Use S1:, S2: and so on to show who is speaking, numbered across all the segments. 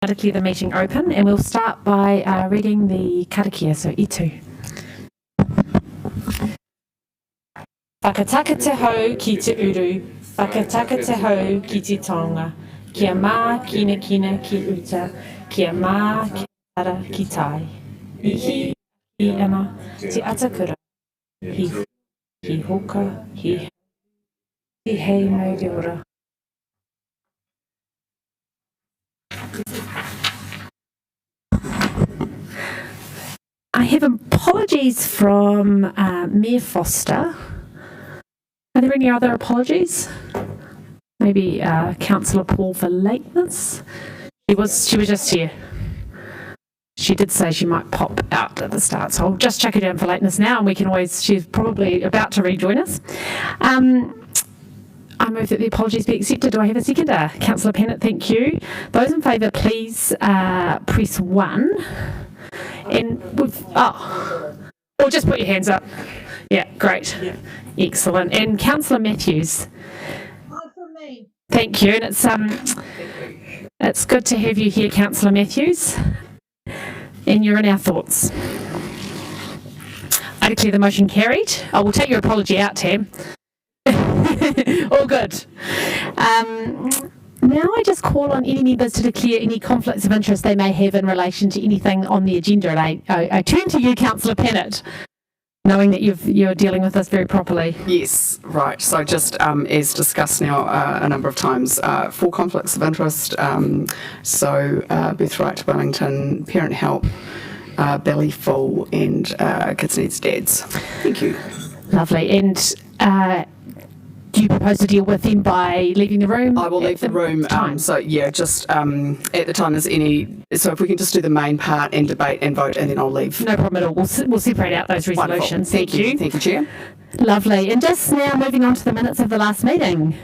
S1: I declare the meeting open, and we'll start by reading the Karakia, so itu. Whakataka te hau ki te uru, whakataka te hau ki te tonga, kia mā kina kina ki uta, kia mā ki ara ki tai. Ihi I ana te atakura, hi hoka, hi hei mai te ora. I have apologies from Mayor Foster. Are there any other apologies? Maybe Councillor Paul for lateness. She was just here. She did say she might pop out at the start, so I'll just chuck her down for lateness now, and we can always. She's probably about to rejoin us. I move that the apologies be accepted. Do I have a seconder? Councillor Pennant, thank you. Those in favour, please press 1. And or just put your hands up. Yeah, great. Yeah. Excellent. And Councillor Matthews.
S2: Hi from me.
S1: Thank you. And it's good to have you here, Councillor Matthews. And you're in our thoughts. I declare the motion carried. I will take your apology out, Tam. All good. Now I just call on any members to declare any conflicts of interest they may have in relation to anything on the agenda. And I turn to you, Councillor Pennant, knowing that you're dealing with this very properly.
S3: Yes, right. So just as discussed now a number of times, 4 conflicts of interest. Birthright Wellington, Parent Help, Belly Full, and Kids Needs Dads. Thank you.
S1: Lovely. And do you propose to deal with them by leaving the room?
S3: I will leave the room. So yeah, just at the time there's any. So if we can just do the main part and debate and vote, and then I'll leave.
S1: No problem at all. We'll separate out those resolutions.
S3: Thank you. Thank you, Chair.
S1: Lovely. And just now moving on to the minutes of the last meeting.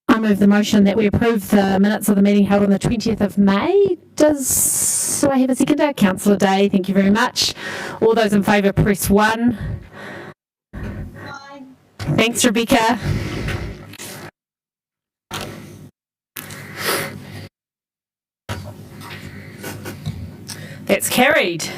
S1: I move the motion that we approve the minutes of the meeting held on the 20th of May. Do I have a seconder? Councillor Day, thank you very much. All those in favour, press 1.
S2: Hi.
S1: Thanks, Rebecca. That's carried.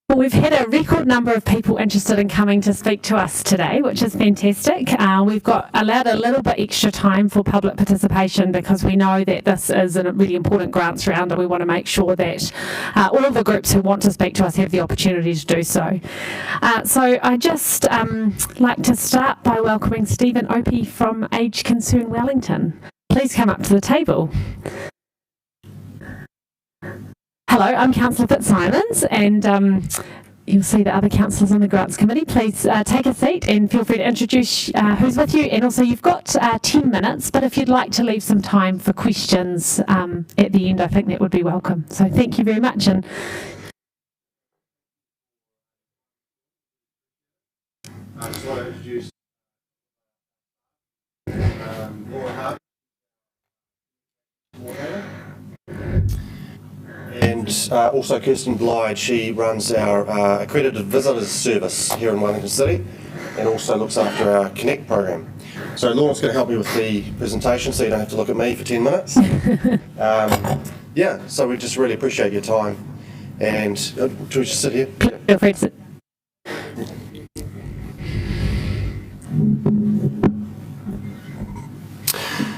S1: Well, we've had a record number of people interested in coming to speak to us today, which is fantastic. We've allowed a little bit extra time for public participation because we know that this is a really important grants round, and we want to make sure that all of the groups who want to speak to us have the opportunity to do so. So I just like to start by welcoming Stephen Opie from Age Concern Wellington. Please come up to the table. Hello, I'm Councillor Fitzsimons, and you'll see the other councillors on the Grants Committee. Please take a seat and feel free to introduce who's with you. And also, you've got 10 minutes, but if you'd like to leave some time for questions at the end, I think that would be welcome. So thank you very much. And
S4: I just want to introduce Laura Harvey. And also Kirsten Blyde. She runs our accredited visitors service here in Wellington City, and also looks after our Connect program. So Lauren's going to help me with the presentation, so you don't have to look at me for 10 minutes. Yeah, so we just really appreciate your time. And do we just sit here?
S1: feel free to sit.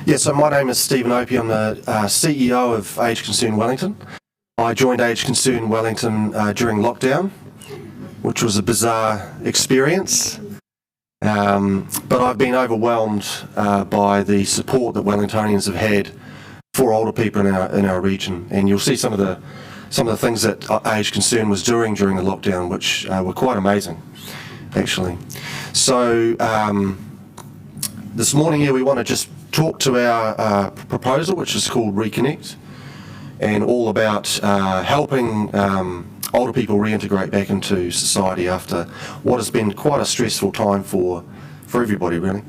S4: Yeah, so my name is Stephen Opie. I'm the CEO of Age Concern Wellington. I joined Age Concern Wellington during lockdown, which was a bizarre experience. But I've been overwhelmed by the support that Wellingtonians have had for older people in our region. And you'll see some of the things that Age Concern was doing during the lockdown, which were quite amazing, actually. So this morning here we want to just talk to our proposal, which is called Reconnect, and all about helping older people reintegrate back into society after what has been quite a stressful time for everybody, really.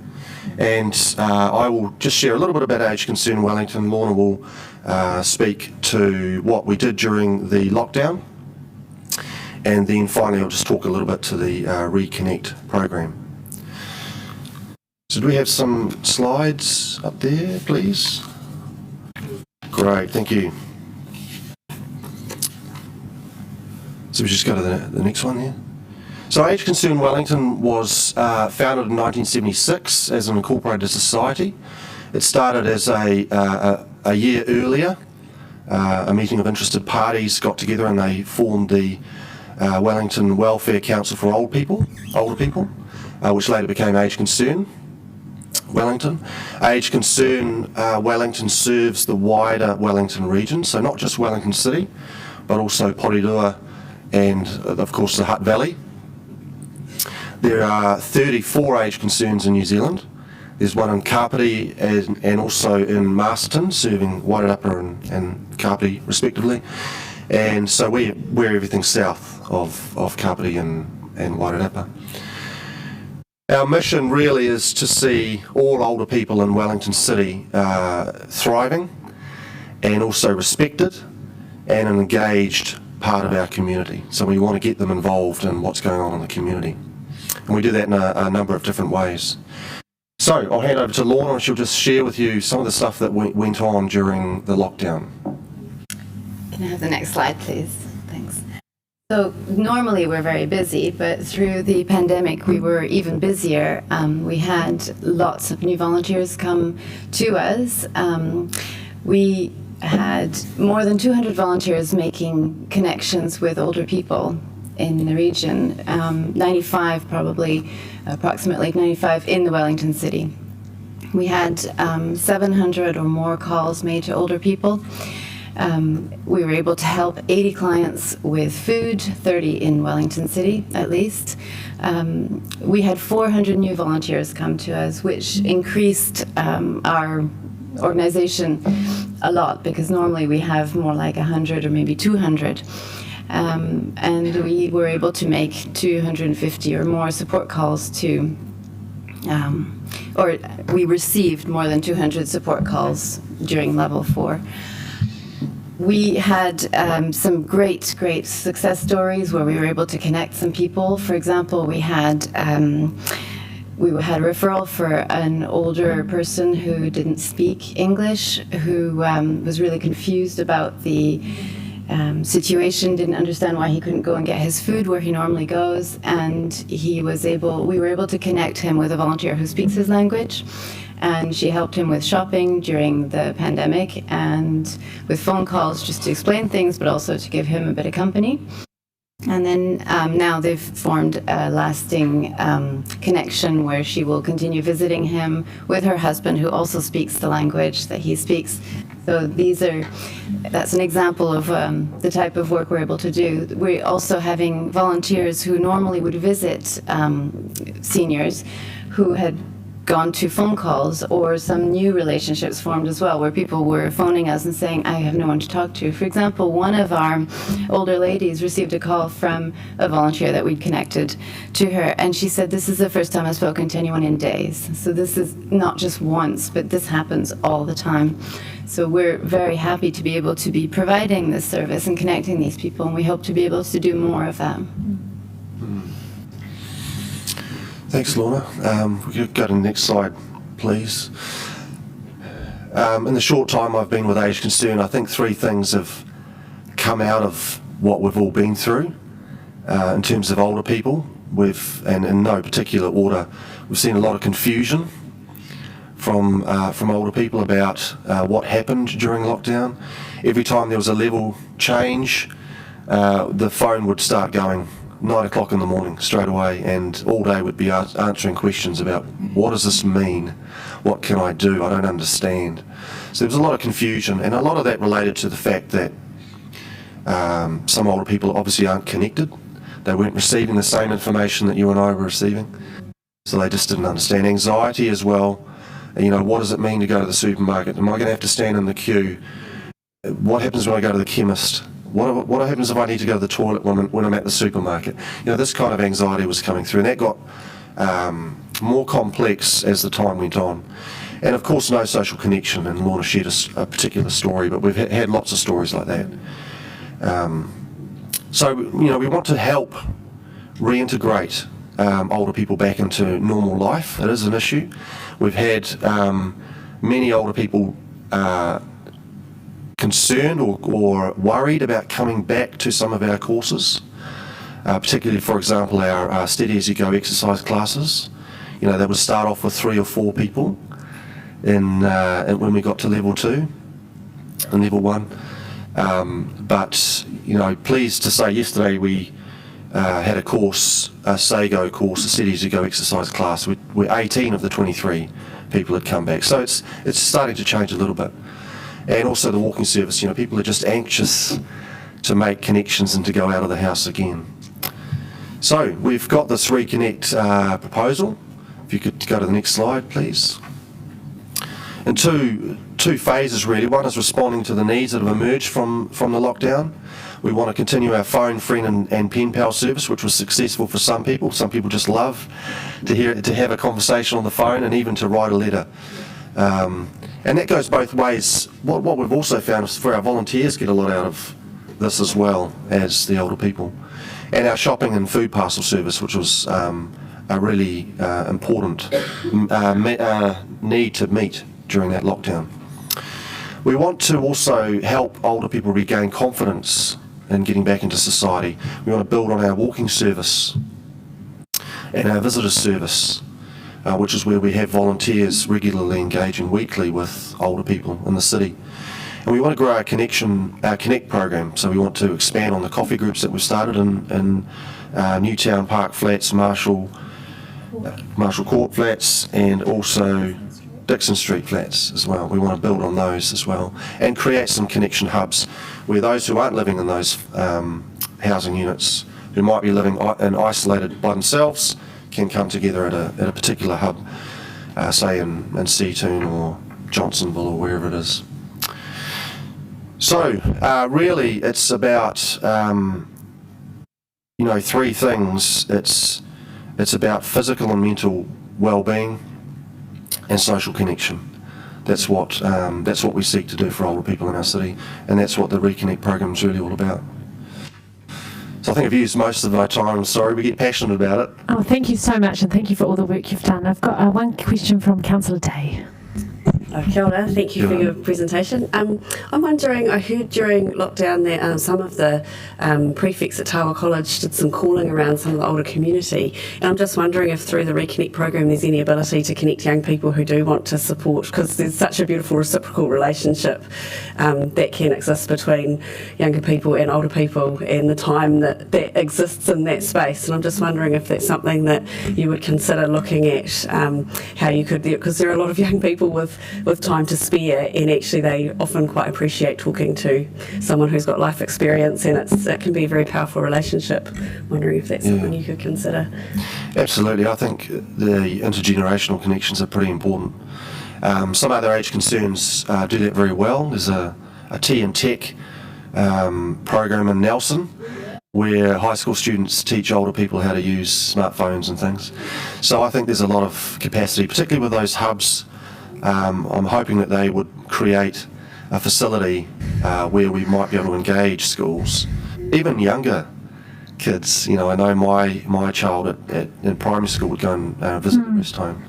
S4: And I will just share a little bit about Age Concern Wellington. Lorna will speak to what we did during the lockdown, and then finally I'll just talk a little bit to the Reconnect program. So do we have some slides up there, please? Great, thank you. So we just go to the next one here. So Aged Concern Wellington was founded in 1976 as an incorporated society. It started as a year earlier. A meeting of interested parties got together and they formed the Wellington Welfare Council for older people, which later became Aged Concern Wellington. Aged Concern Wellington serves the wider Wellington region, so not just Wellington City, but also Porirua and, of course, the Hutt Valley. There are 34 Aged Concerns in New Zealand. There's one in Kapiti and also in Masterton, serving Wairarapa and Kapiti respectively. And so we're everything south of Kapiti and Wairarapa. Our mission really is to see all older people in Wellington City thriving and also respected and an engaged part of our community. So we want to get them involved in what's going on in the community. And we do that in a number of different ways. So I'll hand over to Lorna and she'll just share with you some of the stuff that went on during the lockdown.
S5: Can I have the next slide, please? Thanks. So normally we're very busy, but through the pandemic we were even busier. We had lots of new volunteers come to us. We had more than 200 volunteers making connections with older people in the region, 95 probably, approximately 95 in the Wellington City. We had 700 or more calls made to older people. We were able to help 80 clients with food, 30 in Wellington City at least. We had 400 new volunteers come to us, which increased our organization a lot, because normally we have more like 100 or maybe 200. And we were able to make 250 or more support calls to, or we received more than 200 support calls during level 4. We had some great success stories where we were able to connect some people. For example, we had a referral for an older person who didn't speak English, who was really confused about the situation, didn't understand why he couldn't go and get his food where he normally goes, and we were able to connect him with a volunteer who speaks his language, and she helped him with shopping during the pandemic and with phone calls just to explain things, but also to give him a bit of company. And then now they've formed a lasting connection where she will continue visiting him with her husband, who also speaks the language that he speaks. So that's an example of the type of work we're able to do. We're also having volunteers who normally would visit seniors who had gone to phone calls, or some new relationships formed as well, where people were phoning us and saying, I have no one to talk to. For example, one of our older ladies received a call from a volunteer that we'd connected to her, and she said, this is the first time I've spoken to anyone in days. So this is not just once, but this happens all the time. So we're very happy to be able to be providing this service and connecting these people, and we hope to be able to do more of that.
S4: Thanks, Lorna. We could go to the next slide, please. In the short time I've been with Aged Concern, I think three things have come out of what we've all been through in terms of older people. And in no particular order, we've seen a lot of confusion from older people about what happened during lockdown. Every time there was a level change, the phone would start going 9 o'clock in the morning straight away, and all day would be answering questions about what does this mean, what can I do, I don't understand. So there was a lot of confusion, and a lot of that related to the fact that some older people obviously aren't connected. They weren't receiving the same information that you and I were receiving, so they just didn't understand. Anxiety as well. What does it mean to go to the supermarket? Am I going to have to stand in the queue? What happens when I go to the chemist? What happens if I need to go to the toilet when I'm at the supermarket? This kind of anxiety was coming through, and that got more complex as the time went on. And of course, no social connection, and Lorna shared a particular story, but we've had lots of stories like that. So we want to help reintegrate older people back into normal life. It is an issue. We've had many older people concerned or worried about coming back to some of our courses, particularly, for example, our Steady As You Go exercise classes. You know, they would start off with 3 or 4 people when we got to level 2 and level 1. But, you know, pleased to say yesterday we had a course, a SAGO course, a Steady As You Go exercise class, where 18 of the 23 people had come back. So it's starting to change a little bit. And also the walking service, you know, people are just anxious to make connections and to go out of the house again. So we've got this Reconnect proposal. If you could go to the next slide, please. In two phases really. One is responding to the needs that have emerged from the lockdown. We want to continue our phone, friend and pen pal service, which was successful for some people. Some people just love to have a conversation on the phone and even to write a letter. And that goes both ways. What we've also found is for our volunteers get a lot out of this as well as the older people. And our shopping and food parcel service, which was a really important need to meet during that lockdown. We want to also help older people regain confidence in getting back into society. We want to build on our walking service and our visitor service, which is where we have volunteers regularly engaging weekly with older people in the city. And we want to grow our Connect program, so we want to expand on the coffee groups that we've started in Newtown Park Flats, Marshall Court Flats, and also Dixon Street Flats as well. We want to build on those as well and create some connection hubs where those who aren't living in those housing units, who might be living isolated by themselves, can come together at a particular hub, say in Seatoon or Johnsonville or wherever it is. So really it's about you know, 3 things. It's about physical and mental well-being and social connection. That's what we seek to do for older people in our city, and that's what the Reconnect program is really all about. So I think I've used most of my time. I'm sorry, we get passionate about it.
S1: Oh, thank you so much, and thank you for all the work you've done. I've got one question from Councillor Day.
S6: Kia ora, thank you for your presentation. I'm wondering, I heard during lockdown that some of the prefects at Tawa College did some calling around some of the older community, and I'm just wondering if through the Reconnect program there's any ability to connect young people who do want to support, because there's such a beautiful reciprocal relationship that can exist between younger people and older people, and the time that exists in that space. And I'm just wondering if that's something that you would consider looking at, how you could, because there are a lot of young people with time to spare, and actually they often quite appreciate talking to someone who's got life experience, and it can be a very powerful relationship. Wondering if that's something you could consider.
S4: Absolutely, I think the intergenerational connections are pretty important. Some other age concerns do that very well. There's a Tea and Tech program in Nelson where high school students teach older people how to use smartphones and things. So I think there's a lot of capacity, particularly with those hubs. I'm hoping that they would create a facility where we might be able to engage schools, even younger kids. You know, I know my child in primary school would go and visit the rest home,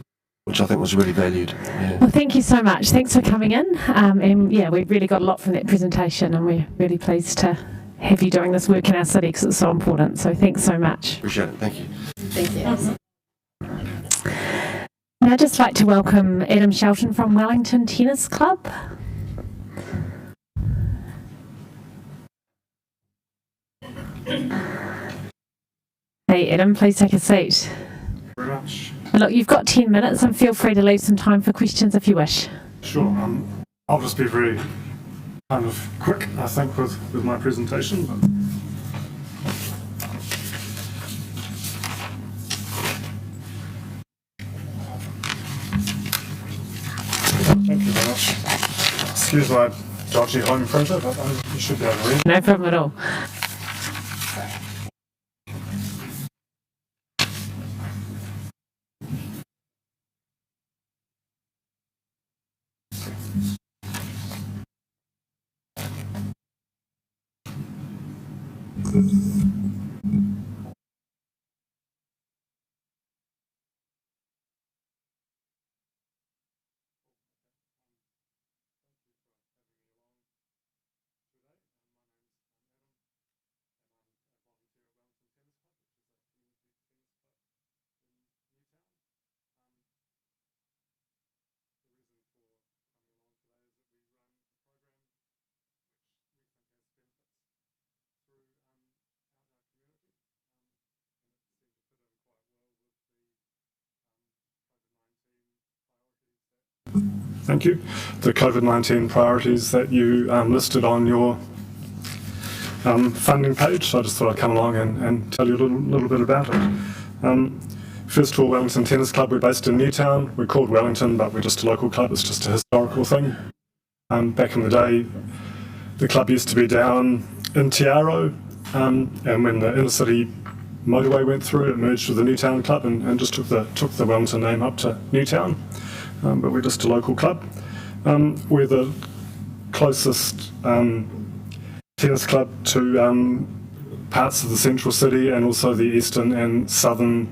S4: which I think was really valued. Yeah.
S1: Well, thank you so much. Thanks for coming in. And yeah, we've really got a lot from that presentation, and we're really pleased to have you doing this work in our city because it's so important. So thanks so much.
S4: Appreciate it. Thank you.
S5: Thank you.
S1: And I'd just like to welcome Adam Shelton from Wellington Tennis Club. Hey Adam, please take a seat.
S7: Very much.
S1: And look, you've got 10 minutes and feel free to leave some time for questions if you wish.
S7: Sure. I'll just be very kind of quick, I think, with my presentation. But thank you very much. Excuse my dodgy home printer, but you should be able to read.
S1: No problem at all.
S7: Thank you. The COVID-19 priorities that you listed on your funding page. So I just thought I'd come along and tell you a little bit about it. First of all, Wellington Tennis Club, we're based in Newtown. We're called Wellington, but we're just a local club. It's just a historical thing. Back in the day, the club used to be down in Tiaro, and when the inner city motorway went through, it merged with the Newtown Club and just took the Wellington name up to Newtown. But we're just a local club. We're the closest tennis club to parts of the central city and also the eastern and southern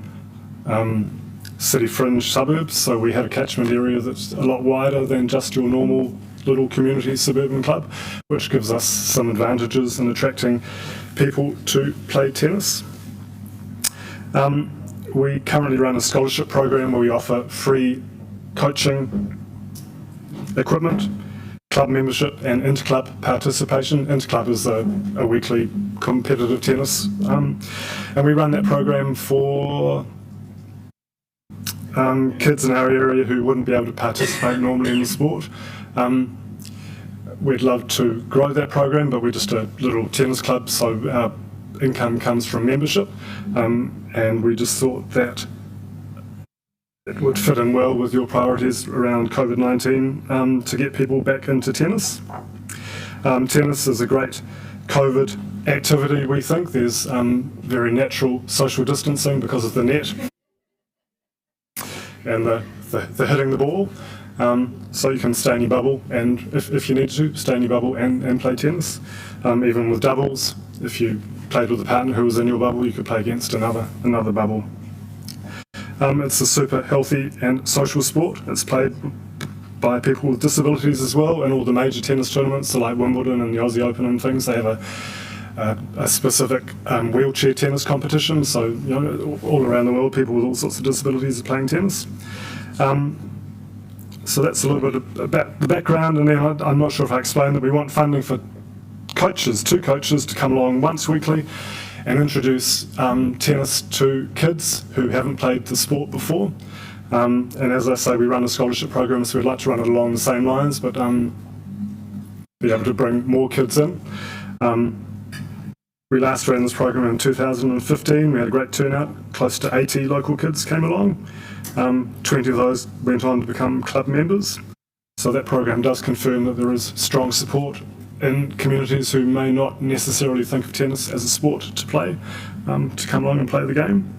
S7: city fringe suburbs. So we have a catchment area that's a lot wider than just your normal little community suburban club, which gives us some advantages in attracting people to play tennis. We currently run a scholarship program where we offer free coaching equipment, club membership and interclub participation. Interclub is a weekly competitive tennis, and we run that program for kids in our area who wouldn't be able to participate normally in the sport. We'd love to grow that program, but we're just a little tennis club, so our income comes from membership, and we just thought that it would fit in well with your priorities around COVID-19 to get people back into tennis. Tennis is a great COVID activity, we think. There's very natural social distancing because of the net and the hitting the ball. So you can stay in your bubble, and if you need to, stay in your bubble and play tennis. Even with doubles, if you played with a partner who was in your bubble, you could play against another bubble. It's a super healthy and social sport. It's played by people with disabilities as well, and all the major tennis tournaments, so like Wimbledon and the Aussie Open and things, they have a specific wheelchair tennis competition. So all around the world, people with all sorts of disabilities are playing tennis. So that's a little bit about the background, and then I'm not sure if I explained that we want funding for two coaches to come along once weekly and introduce tennis to kids who haven't played the sport before. And as I say, we run a scholarship program, so we'd like to run it along the same lines, but be able to bring more kids in. We last ran this program in 2015. We had a great turnout. Close to 80 local kids came along. 20 of those went on to become club members. So that program does confirm that there is strong support in communities who may not necessarily think of tennis as a sport to play, to come along and play the game.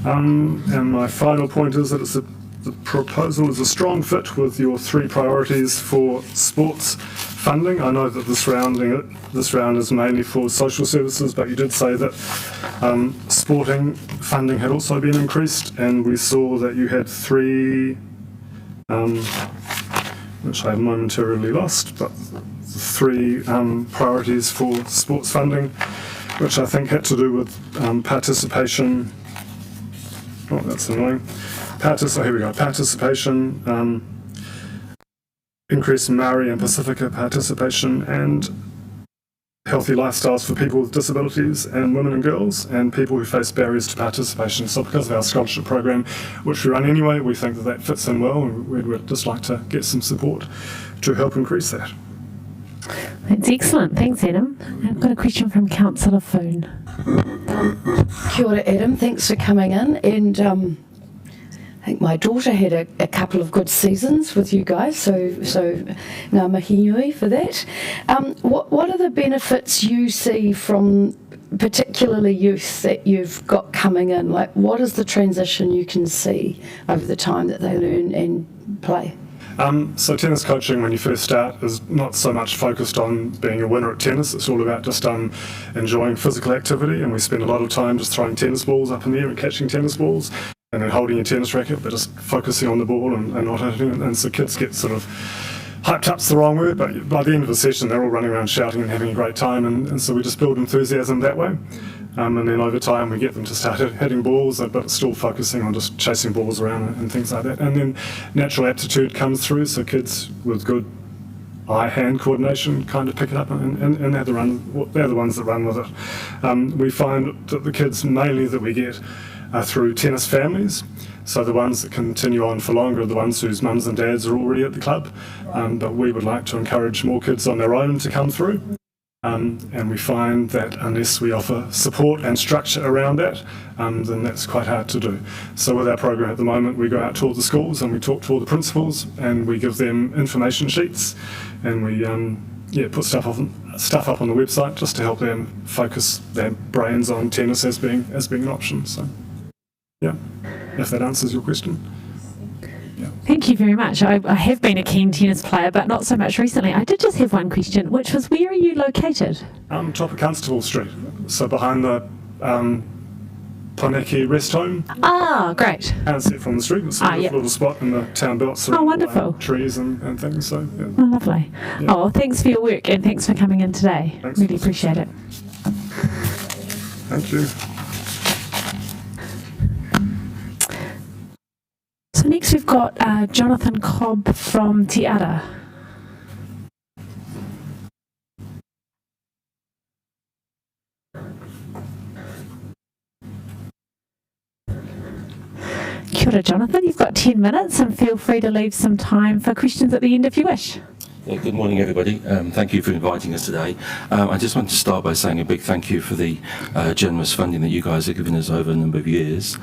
S7: And my final point is that the proposal is a strong fit with your 3 priorities for sports funding. I know that this round is mainly for social services, but you did say that sporting funding had also been increased, and we saw that you had 3, which I have momentarily lost, but 3 priorities for sports funding, which I think had to do with participation. Oh, that's annoying. Here we go. Participation, increase in Maori and Pacifica participation, and healthy lifestyles for people with disabilities and women and girls and people who face barriers to participation. So because of our scholarship program, which we run anyway, we think that fits in well, and we'd just like to get some support to help increase that.
S1: That's excellent. Thanks, Adam. I've got a question from Councillor Foon.
S2: Kia ora, Adam. Thanks for coming in. And I think my daughter had a couple of good seasons with you guys, so ngā mihi nui for that. What are the benefits you see from particularly youth that you've got coming in? Like, what is the transition you can see over the time that they learn and play?
S7: So tennis coaching, when you first start, is not so much focused on being a winner at tennis. It's all about just enjoying physical activity, and we spend a lot of time just throwing tennis balls up in the air and catching tennis balls and then holding your tennis racket, but just focusing on the ball and not hitting it. And so kids get sort of hyped up's the wrong word, but by the end of the session they're all running around shouting and having a great time, and so we just build enthusiasm that way. And then over time we get them to start hitting balls, but still focusing on just chasing balls around and things like that. And then natural aptitude comes through, so kids with good eye-hand coordination kind of pick it up, and they're the ones that run with it. We find that the kids mainly that we get are through tennis families. So the ones that continue on for longer are the ones whose mums and dads are already at the club, but we would like to encourage more kids on their own to come through. And we find that unless we offer support and structure around that, then that's quite hard to do. So with our program at the moment, we go out to all the schools and we talk to all the principals and we give them information sheets, and we put stuff up on the website just to help them focus their brains on tennis as being an option. So, yeah, if that answers your question.
S1: Thank you very much. I have been a keen tennis player, but not so much recently. I did just have one question, which was, where are you located?
S7: Top of Constable Street, so behind the Planeki rest home.
S1: Ah, great.
S7: Can't see it from the street. It's a little spot in the town belt surrounded by trees and things. So, yeah.
S1: Oh, lovely. Yeah. Oh, thanks for your work and thanks for coming in today.
S7: Thanks.
S1: Really appreciate it.
S7: Thank you.
S1: So next we've got Jonathan Cobb from Te Ara. Kia ora, Jonathan. You've got 10 minutes and feel free to leave some time for questions at the end if you wish.
S8: Yeah, good morning, everybody. Thank you for inviting us today. I just want to start by saying a big thank you for the generous funding that you guys have given us over a number of years.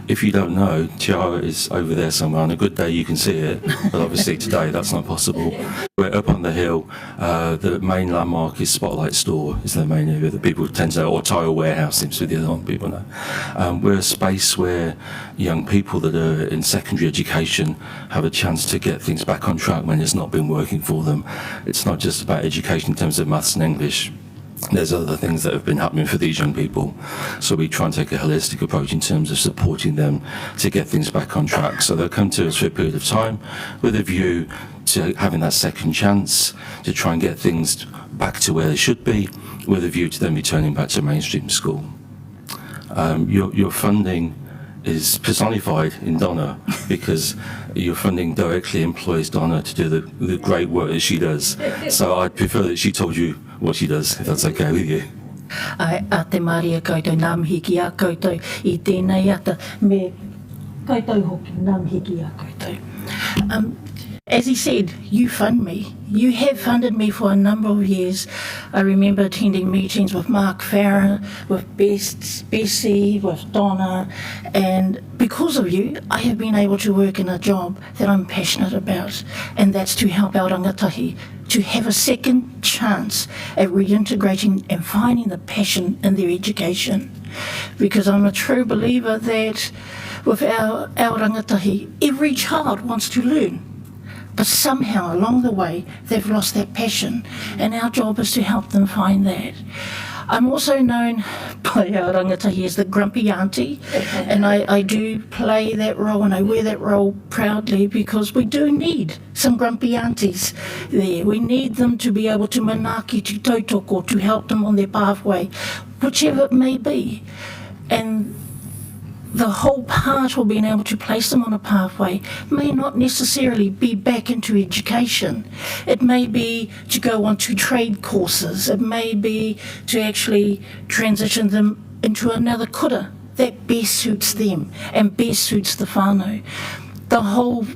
S8: If you don't know, Tiara is over there somewhere. On a good day you can see it, but obviously today that's not possible. We're up on the hill. The main landmark is Spotlight Store, is the main area that people tend to know, or Tile Warehouse seems to be the other one people know. We're a space where young people that are in secondary education have a chance to get things back on track when it's not been working for them. It's not just about education in terms of maths and English. There's other things that have been happening for these young people. So we try and take a holistic approach in terms of supporting them to get things back on track. So they'll come to us for a period of time with a view to having that second chance to try and get things back to where they should be, with a view to them returning back to mainstream school. Your funding is personified in Donna, because your funding directly employs Donna to do the great work that she does. So I'd prefer that she told you what she does, if that's okay with you.
S9: Ai, a te maria koutou nā mihiki a koutou I tēnei ata me koutou hoki nā mihiki a koutou. As he said, you fund me. You have funded me for a number of years. I remember attending meetings with Mark Farrer, with Bessie, with Donna, and because of you, I have been able to work in a job that I'm passionate about, and that's to help our rangatahi to have a second chance at reintegrating and finding the passion in their education. Because I'm a true believer that with our rangatahi, every child wants to learn. But somehow along the way, they've lost that passion, and our job is to help them find that. I'm also known by our rangatahi as the grumpy auntie, and I do play that role, and I wear that role proudly, because we do need some grumpy aunties there. We need them to be able to manaki to tautoko, to help them on their pathway, whichever it may be. And the whole part of being able to place them on a pathway may not necessarily be back into education. It may be to go on to trade courses. It may be to actually transition them into another kura that best suits them and best suits the whānau. The whole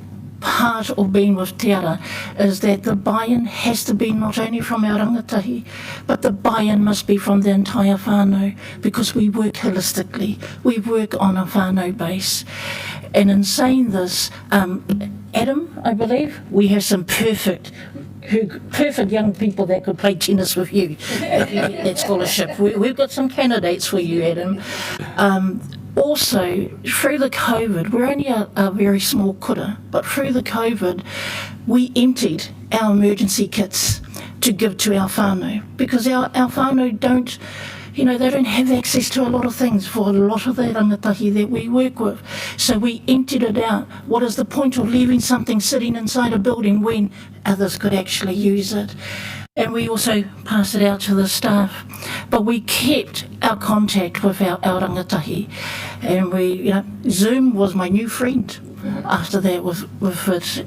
S9: part of being with Te Ara is that the buy-in has to be not only from our rangatahi, but the buy-in must be from the entire whānau, because we work holistically. We work on a whānau base. And in saying this, Adam, I believe, we have some perfect young people that could play tennis with you if you get that scholarship. We've got some candidates for you, Adam. Also, through the COVID, we're only a very small kura, but through the COVID, we emptied our emergency kits to give to our whānau, because our whānau don't, they don't have access to a lot of things for a lot of the rangatahi that we work with. So we emptied it out. What is the point of leaving something sitting inside a building when others could actually use it? And we also passed it out to the staff. But we kept our contact with our rangatahi. And Zoom was my new friend after that with it.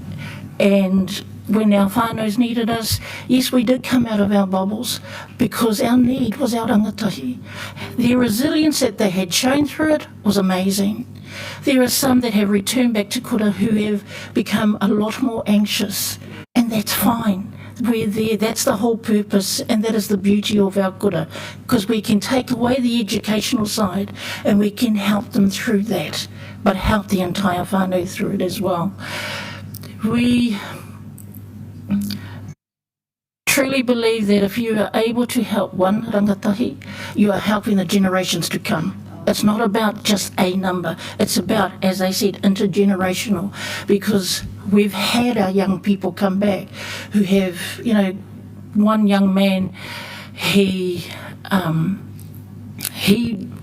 S9: And when our whānaus needed us, yes, we did come out of our bubbles because our need was our rangatahi. Their resilience that they had shown through it was amazing. There are some that have returned back to kura who have become a lot more anxious, and that's fine. We're there, that's the whole purpose, and that is the beauty of our kura, because we can take away the educational side and we can help them through that, but help the entire whānau through it as well. We truly believe that if you are able to help one rangatahi, you are helping the generations to come. It's not about just a number. It's about, as I said, intergenerational, because we've had our young people come back who have, one young man, he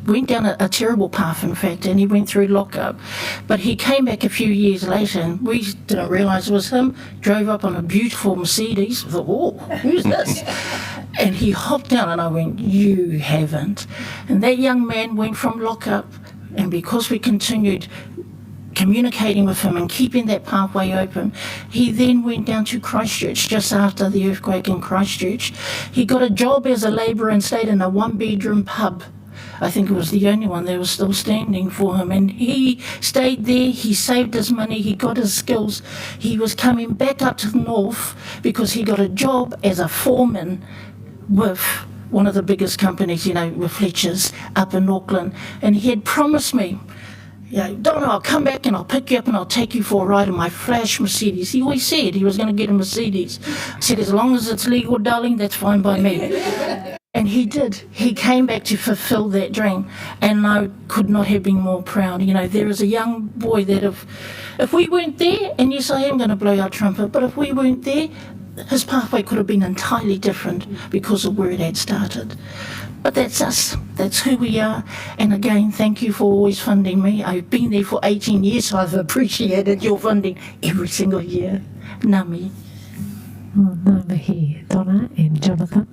S9: went down a terrible path, in fact, and he went through lockup. But he came back a few years later, and we didn't realise it was him, drove up on a beautiful Mercedes. I thought, oh, who's this? And he hopped down, and I went, you haven't. And that young man went from lockup, and because we continued communicating with him and keeping that pathway open, he then went down to Christchurch just after the earthquake in Christchurch. He got a job as a labourer and stayed in a one-bedroom pub. I think it was the only one that was still standing for him, and he stayed there. He saved his money, he got his skills. He was coming back up to the north because he got a job as a foreman with one of the biggest companies, with Fletcher's up in Auckland, and he had promised me, Donna, I'll come back and I'll pick you up and I'll take you for a ride in my flash Mercedes. He always said he was going to get a Mercedes. I said, as long as it's legal, darling, that's fine by me. And he did. He came back to fulfill that dream, and I could not have been more proud. There is a young boy that if we weren't there, and yes, I am going to blow our trumpet, but if we weren't there, his pathway could have been entirely different because of where it had started. But that's us. That's who we are. And again, thank you for always funding me. I've been there for 18 years, so I've appreciated your funding every single year. Nami.
S1: Ngā mihi, Donna and Jonathan.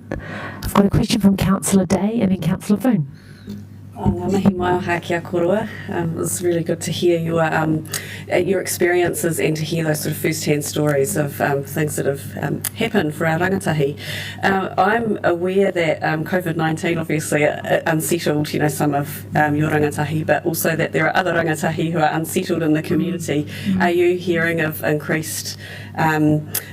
S1: I've got a question from Councillor Day and then Councillor Foon.
S6: Ngā mihi mai o Hākia Korua. It was really good to hear your experiences and to hear those sort of first-hand stories of things that have happened for our rangatahi. I'm aware that COVID-19 obviously unsettled, some of your rangatahi, but also that there are other rangatahi who are unsettled in the community. Are you hearing of increased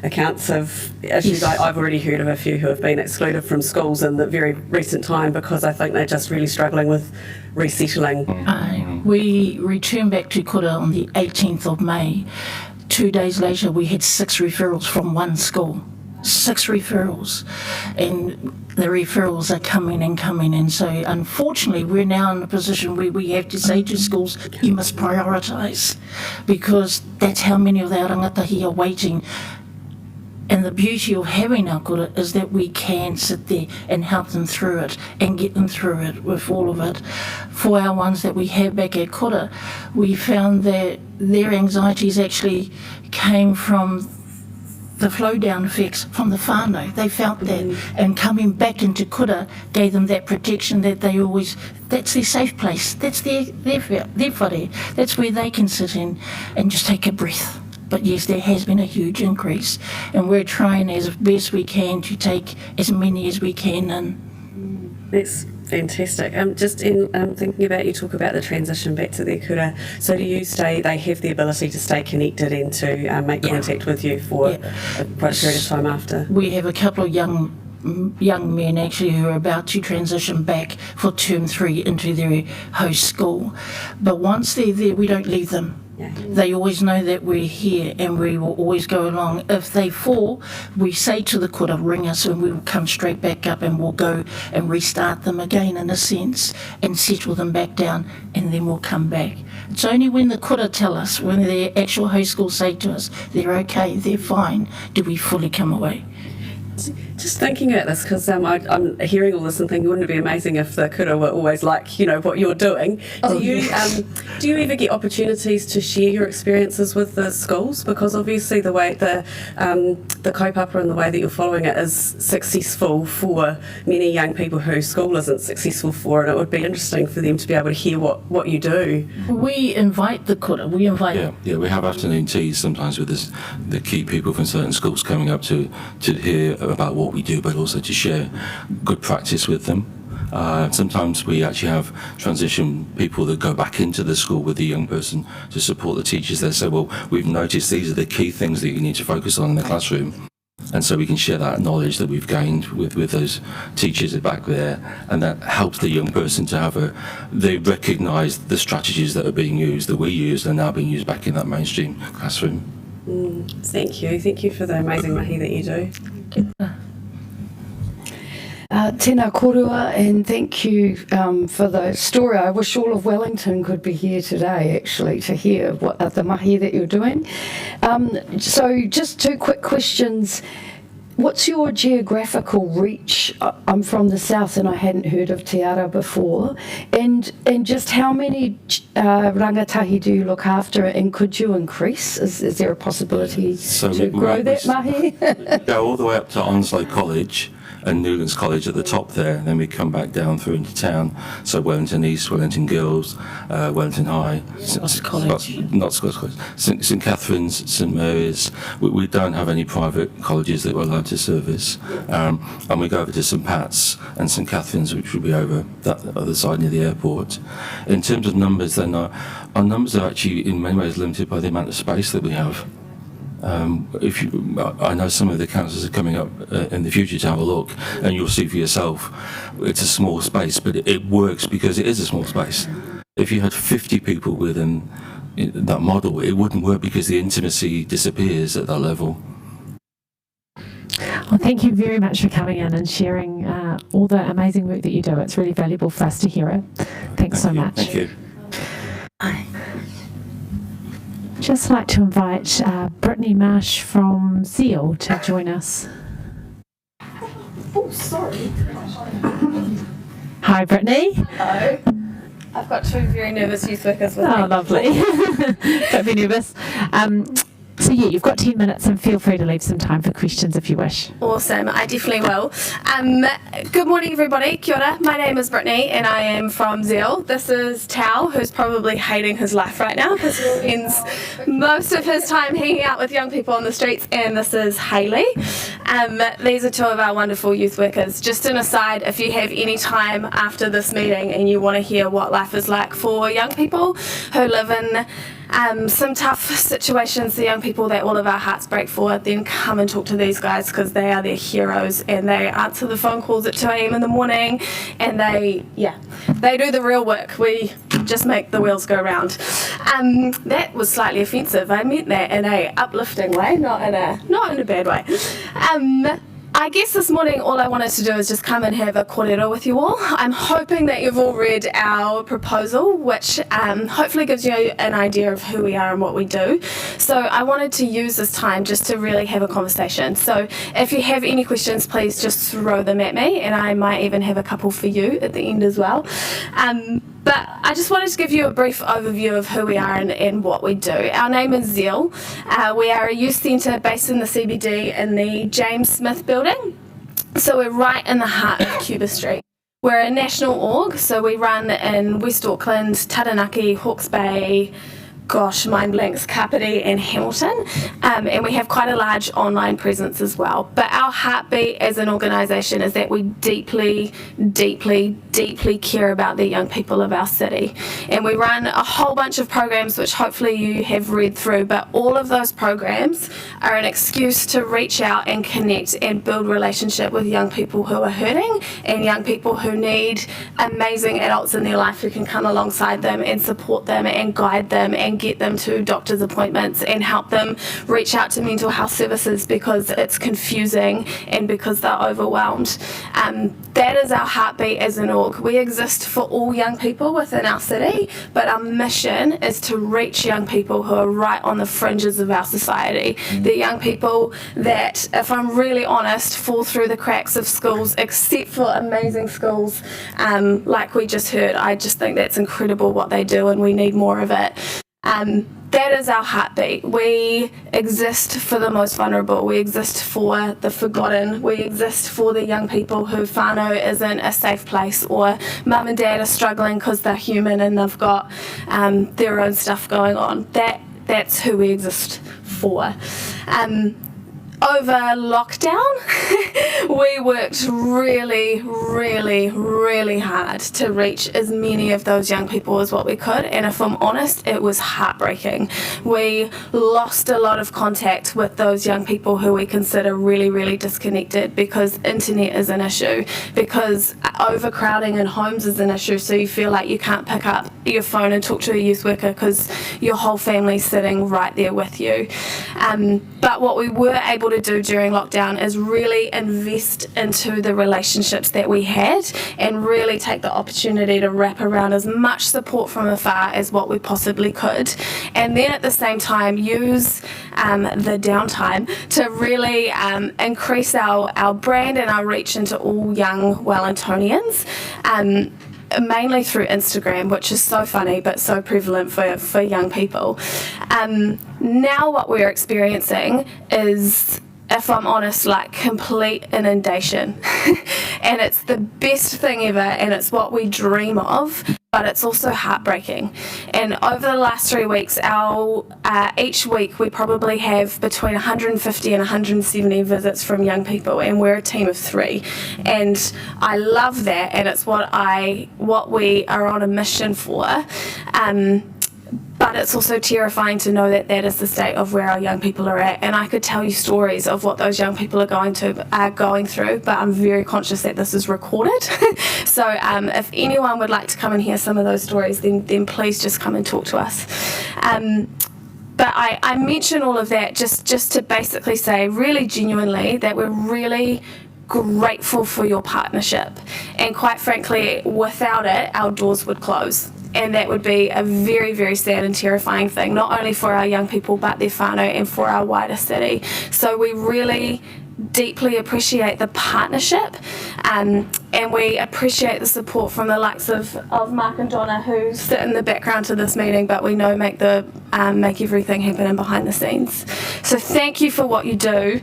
S6: accounts of issues?
S9: Yes.
S6: I've already heard of a few who have been excluded from schools in the very recent time because I think they're just really struggling with resettling.
S9: We returned back to kura on the 18th of May. 2 days later, we had 6 referrals from one school. 6 referrals. And the referrals are coming and coming. And so, unfortunately, we're now in a position where we have to say to schools, you must prioritise, because that's how many of our rangatahi are waiting. And the beauty of having our kura is that we can sit there and help them through it and get them through it with all of it. For our ones that we have back at kura, we found that their anxieties actually came from the flow-down effects from the whānau. They felt that, and coming back into kura gave them that protection that they always, that's their safe place, that's their whare, that's where they can sit in and just take a breath. But yes, there has been a huge increase, and we're trying as best we can to take as many as we can in.
S6: That's fantastic. Just in thinking about, you talk about the transition back to their kura. So do you they have the ability to stay connected and to make contact with you for quite a period of time after?
S9: We have a couple of young men actually who are about to transition back for term 3 into their host school. But once they're there, we don't leave them.
S6: Yeah.
S9: They always know that we're here and we will always go along. If they fall, we say to the kura, ring us, and we will come straight back up and we'll go and restart them again in a sense and settle them back down, and then we'll come back. It's only when the kura tell us, when their actual host school say to us, they're okay, they're fine, do we fully come away.
S6: Just thinking about this, because I'm hearing all this and thinking, wouldn't it be amazing if the kura were always like, what you're doing? Do you ever get opportunities to share your experiences with the schools? Because obviously the way the kaupapa and the way that you're following it is successful for many young people who school isn't successful for, and it would be interesting for them to be able to hear what you do.
S9: We invite the kura. We invite.
S8: Yeah, we have afternoon teas sometimes with the key people from certain schools coming up to hear about what we do, but also to share good practice with them. Sometimes we actually have transition people that go back into the school with the young person to support the teachers. They say, well, we've noticed these are the key things that you need to focus on in the classroom. And so we can share that knowledge that we've gained with those teachers back there, and that helps the young person to they recognise the strategies that are being used, that we used, and now being used back in that mainstream classroom.
S6: Thank you for the amazing mahi that you do.
S2: Tēnā korua, and thank you for the story. I wish all of Wellington could be here today, actually, to hear what the mahi that you're doing. So just 2 quick questions. What's your geographical reach? I'm from the south and I hadn't heard of Te Ara before. And just how many rangatahi do you look after, and could you increase? Is there a possibility to grow that mahi?
S8: Go all the way up to Onslow College and Newlands College at the top there, and then we come back down through into town. So Wellington East, Wellington Girls, Wellington High,
S9: Scots College.
S8: Not Scots College, St Catherine's, St Mary's. We don't have any private colleges that we're allowed to service. And we go over to St Pat's and St Catherine's, which will be over that other side near the airport. In terms of numbers, then our numbers are actually in many ways limited by the amount of space that we have. I know some of the councils are coming up in the future to have a look, and you'll see for yourself it's a small space, but it works because it is a small space. If you had 50 people within that model, it wouldn't work because the intimacy disappears at that level.
S1: Well, thank you very much for coming in and sharing all the amazing work that you do. It's really valuable for us to hear it. Thanks so much.
S8: Thank you.
S1: Just like to invite Brittany Marsh from Zeal to join us.
S10: Oh, sorry.
S1: Hi, Brittany.
S10: Hello. I've got 2 very nervous youth workers with me.
S1: Oh, lovely. Don't be nervous. So yeah, you've got 10 minutes and feel free to leave some time for questions if you wish.
S10: Awesome, I definitely will. Good morning everybody, kia ora. My name is Brittany and I am from Zeal. This is Tao, who's probably hating his life right now because he spends most of his time hanging out with young people on the streets, and this is Hayley. These are 2 of our wonderful youth workers. Just an aside, if you have any time after this meeting and you want to hear what life is like for young people who live in some tough situations, the young people that all of our hearts break for, then come and talk to these guys because they are their heroes, and they answer the phone calls at 2 a.m. in the morning, and they do the real work. We just make the wheels go round. That was slightly offensive. I meant that in a uplifting way, not in a bad way. I guess this morning all I wanted to do is just come and have a kōrero with you all. I'm hoping that you've all read our proposal, which hopefully gives you an idea of who we are and what we do. So I wanted to use this time just to really have a conversation. So if you have any questions, please just throw them at me, and I might even have a couple for you at the end as well. But I just wanted to give you a brief overview of who we are and what we do. Our name is Zeal. We are a youth centre based in the CBD in the James Smith building. So we're right in the heart of Cuba Street. We're a national org, so we run in West Auckland, Taranaki, Hawke's Bay, mind blanks, Kapiti and Hamilton, and we have quite a large online presence as well. But our heartbeat as an organisation is that we deeply, deeply, deeply care about the young people of our city. And we run a whole bunch of programs which hopefully you have read through, but all of those programs are an excuse to reach out and connect and build relationship with young people who are hurting and young people who need amazing adults in their life who can come alongside them and support them and guide them and get them to doctor's appointments and help them reach out to mental health services because it's confusing and because they're overwhelmed. That is our heartbeat as an org. org. We exist for all young people within our city, but our mission is to reach young people who are right on the fringes of our society. The young people that, if I'm really honest, fall through the cracks of schools, except for amazing schools like we just heard. I just think that's incredible what they do, and we need more of it. That is our heartbeat. We exist for the most vulnerable. We exist for the forgotten. We exist for the young people who whānau isn't a safe place, or mum and dad are struggling because they're human and they've got their own stuff going on. That's who we exist for. Over lockdown, we worked really, really, really hard to reach as many of those young people as what we could, and if I'm honest, it was heartbreaking. We lost a lot of contact with those young people who we consider really, really disconnected, because internet is an issue, because overcrowding in homes is an issue, so you feel like you can't pick up your phone and talk to a youth worker because your whole family's sitting right there with you. But what we were able to do during lockdown is really invest into the relationships that we had, and really take the opportunity to wrap around as much support from afar as what we possibly could, and then at the same time use the downtime to really increase our brand and our reach into all young Wellingtonians. Mainly through Instagram, which is so funny but so prevalent for young people. Now what we're experiencing is, if I'm honest, like complete inundation. And it's the best thing ever, and it's what we dream of, but it's also heartbreaking. And over the last 3 weeks, each week we probably have between 150 and 170 visits from young people, and we're a team of 3. And I love that, and it's what we are on a mission for. But it's also terrifying to know that that is the state of where our young people are at. And I could tell you stories of what those young people are going through, but I'm very conscious that this is recorded. So if anyone would like to come and hear some of those stories, then please just come and talk to us. But I mention all of that just to basically say, really genuinely, that we're really grateful for your partnership. And quite frankly, without it, our doors would close. And that would be a very, very sad and terrifying thing, not only for our young people, but their whānau and for our wider city. So we really deeply appreciate the partnership, and we appreciate the support from the likes of Mark and Donna, who sit in the background to this meeting, but we know make everything happen behind the scenes. So thank you for what you do.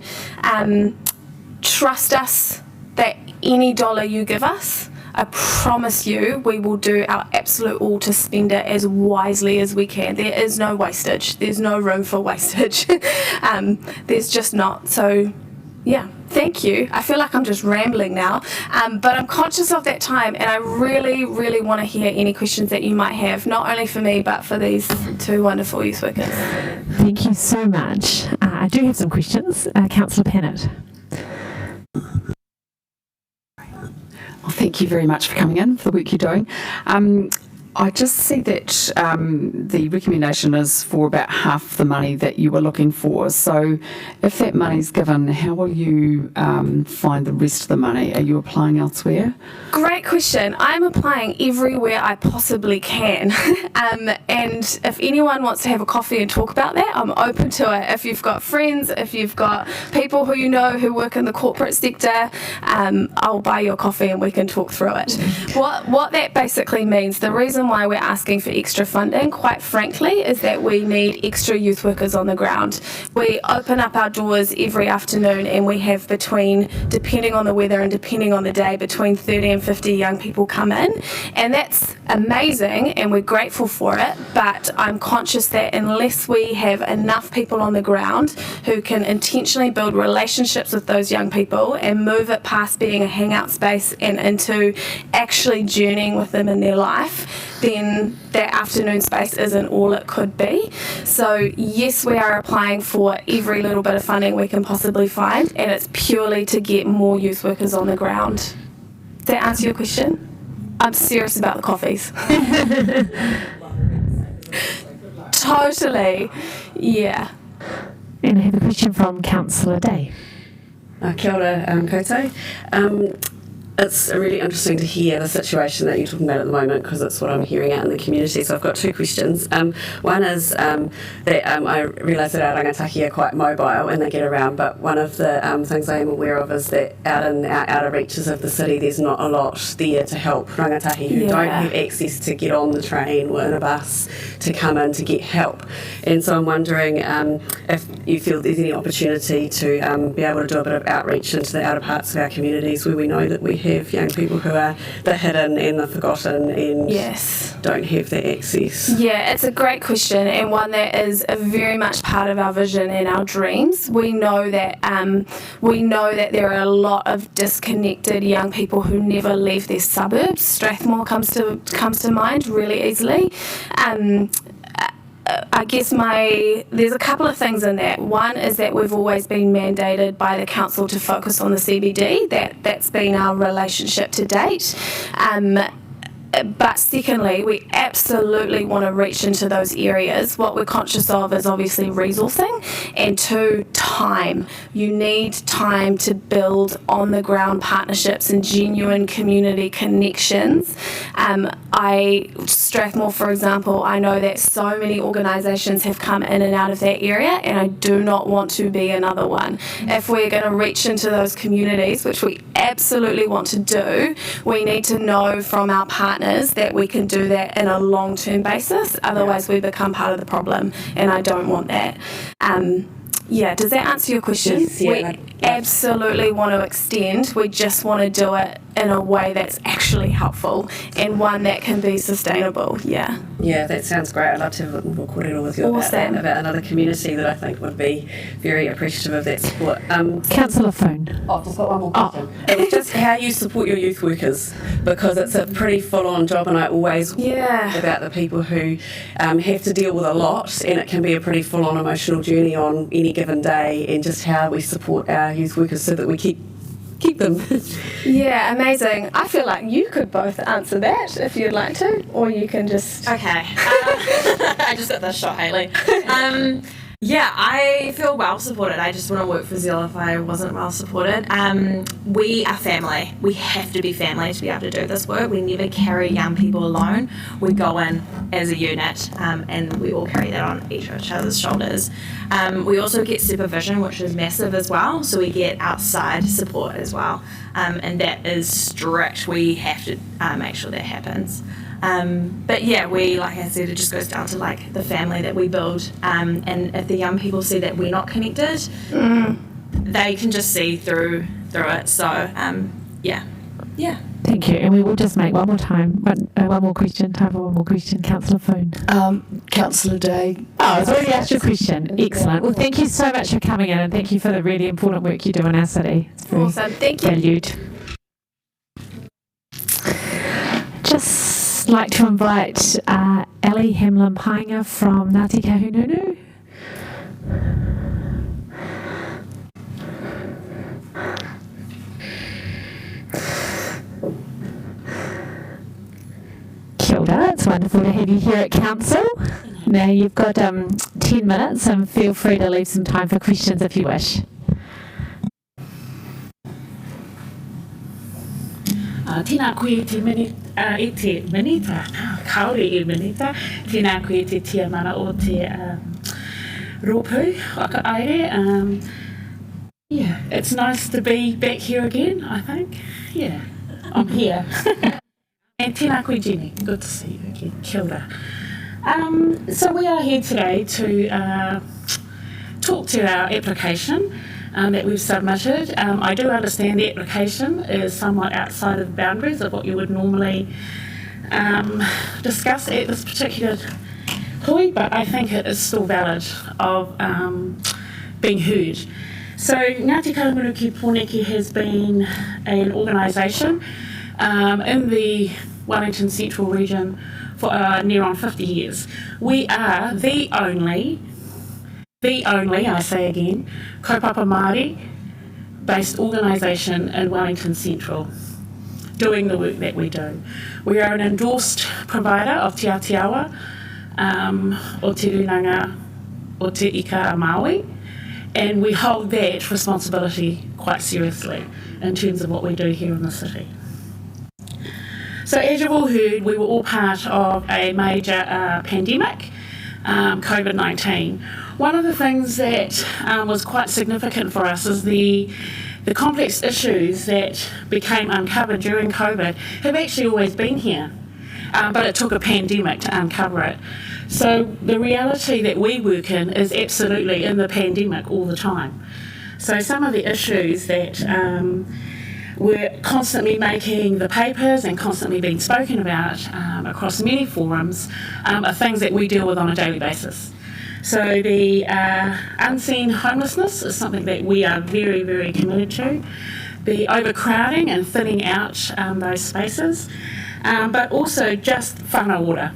S10: Trust us that any dollar you give us, I promise you we will do our absolute all to spend it as wisely as we can. There is no wastage. There's no room for wastage. There's just not. So, yeah, thank you. I feel like I'm just rambling now, but I'm conscious of that time, and I really, really want to hear any questions that you might have, not only for me, but for these 2 wonderful youth workers.
S1: Thank you so much. I do have some questions. Councillor Pennant.
S3: Well, thank you very much for coming in, for the work you're doing. I just see that the recommendation is for about half the money that you were looking for. So if that money's given, how will you find the rest of the money? Are you applying elsewhere?
S10: Great question. I'm applying everywhere I possibly can. And if anyone wants to have a coffee and talk about that, I'm open to it. If you've got friends, if you've got people who you know who work in the corporate sector, I'll buy your coffee and we can talk through it. What that basically means, the reason why we're asking for extra funding, quite frankly, is that we need extra youth workers on the ground. We open up our doors every afternoon, and we have between, depending on the weather and depending on the day, between 30 and 50 young people come in, and that's amazing, and we're grateful for it, but I'm conscious that unless we have enough people on the ground who can intentionally build relationships with those young people and move it past being a hangout space and into actually journeying with them in their life, then that afternoon space isn't all it could be. So yes, we are applying for every little bit of funding we can possibly find, and it's purely to get more youth workers on the ground. Does that answer your question? I'm serious about the coffees. Totally, yeah.
S1: And I have a question from Councillor Day.
S6: Kia ora koutou. it's really interesting to hear the situation that you're talking about at the moment, because it's what I'm hearing out in the community. So I've got two questions. One is that I realise that our rangatahi are quite mobile and they get around, but one of the things I am aware of is that out in our outer reaches of the city, there's not a lot there to help rangatahi who don't have access to get on the train or in a bus to come in to get help. And so I'm wondering if you feel there's any opportunity to be able to do a bit of outreach into the outer parts of our communities where we know that we have young people who are the hidden and the forgotten and don't have that access.
S10: Yeah, it's a great question, and one that is a very much part of our vision and our dreams. We know that there are a lot of disconnected young people who never leave their suburbs. Strathmore comes to mind really easily. I guess there's a couple of things in that. One is that we've always been mandated by the council to focus on the CBD. That's been our relationship to date. But secondly, we absolutely want to reach into those areas. What we're conscious of is obviously resourcing, and two, time. You need time to build on-the-ground partnerships and genuine community connections. Strathmore, for example, I know that so many organisations have come in and out of that area, and I do not want to be another one. If we're going to reach into those communities, which we absolutely want to do, we need to know from our partners that we can do that in a long-term basis. Otherwise, we become part of the problem, and I don't want that. Does that answer your question?
S6: Yes, yeah,
S10: we absolutely want to extend. We just want to do it in a way that's actually helpful and one that can be sustainable. Yeah,
S6: that sounds great. I'd love to have a little kōrero with you about another community that I think would be very appreciative of that support.
S1: Councillor Foon.
S6: I've just got one more question. It's just how you support your youth workers, because it's a pretty full-on job, and I always worry about the people who have to deal with a lot, and it can be a pretty full-on emotional journey on any given day, and just how we support our youth workers so that we keep them.
S10: Yeah, amazing. I feel like you could both answer that if you'd like to, or you can just...
S11: Okay. I just got this shot, Hayley. I feel well supported. I just wouldn't work for Zeal if I wasn't well supported. We are family. We have to be family to be able to do this work. We never carry young people alone. We go in as a unit, and we all carry that on each other's shoulders. We also get supervision, which is massive as well. So we get outside support as well, and that is strict. We have to make sure that happens. We, like I said, it just goes down to like the family that we build, and if the young people see that we're not connected, they can just see through it. So,
S1: Thank you. And we will just make one more question. Time for one more question. Councillor Foon.
S2: Councillor Day.
S1: Oh, I've already asked your question. Excellent. Well, thank you so much for coming in, and thank you for the really important work you do in our city. It's very
S10: awesome. Thank you.
S1: Valued. Just like to invite Ali Hamlin-Painga from Ngāti Kahungunu. Kia ora, it's wonderful to have you here at Council. Now you've got 10 minutes, and feel free to leave some time for questions if you wish.
S12: Tēnā koe te minita, kaore e minita, tēnā koe te tiamana o te rōpū, whakaaere. It's nice to be back here again, I think. Yeah, I'm here. And tēnā koe Jenny, good to see you again, kia ora. So we are here today to talk to our application that we've submitted. I do understand the application is somewhat outside of the boundaries of what you would normally discuss at this particular hui, but I think it is still valid of being heard. So Ngāti Kahungunu ki Pōneke has been an organisation in the Wellington Central region for near on 50 years. We are the only, I say again, kaupapa Māori based organisation in Wellington Central doing the work that we do. We are an endorsed provider of Te Atiawa, o Te Runanga, o Te Ika a Māui, and we hold that responsibility quite seriously in terms of what we do here in the city. So as you've all heard, we were all part of a major pandemic, COVID-19. One of the things that was quite significant for us is the complex issues that became uncovered during COVID have actually always been here, but it took a pandemic to uncover it. So the reality that we work in is absolutely in the pandemic all the time. So some of the issues that we're constantly making the papers and constantly being spoken about across many forums are things that we deal with on a daily basis. So the unseen homelessness is something that we are very, very committed to. The overcrowding and thinning out those spaces, but also just whānau ora.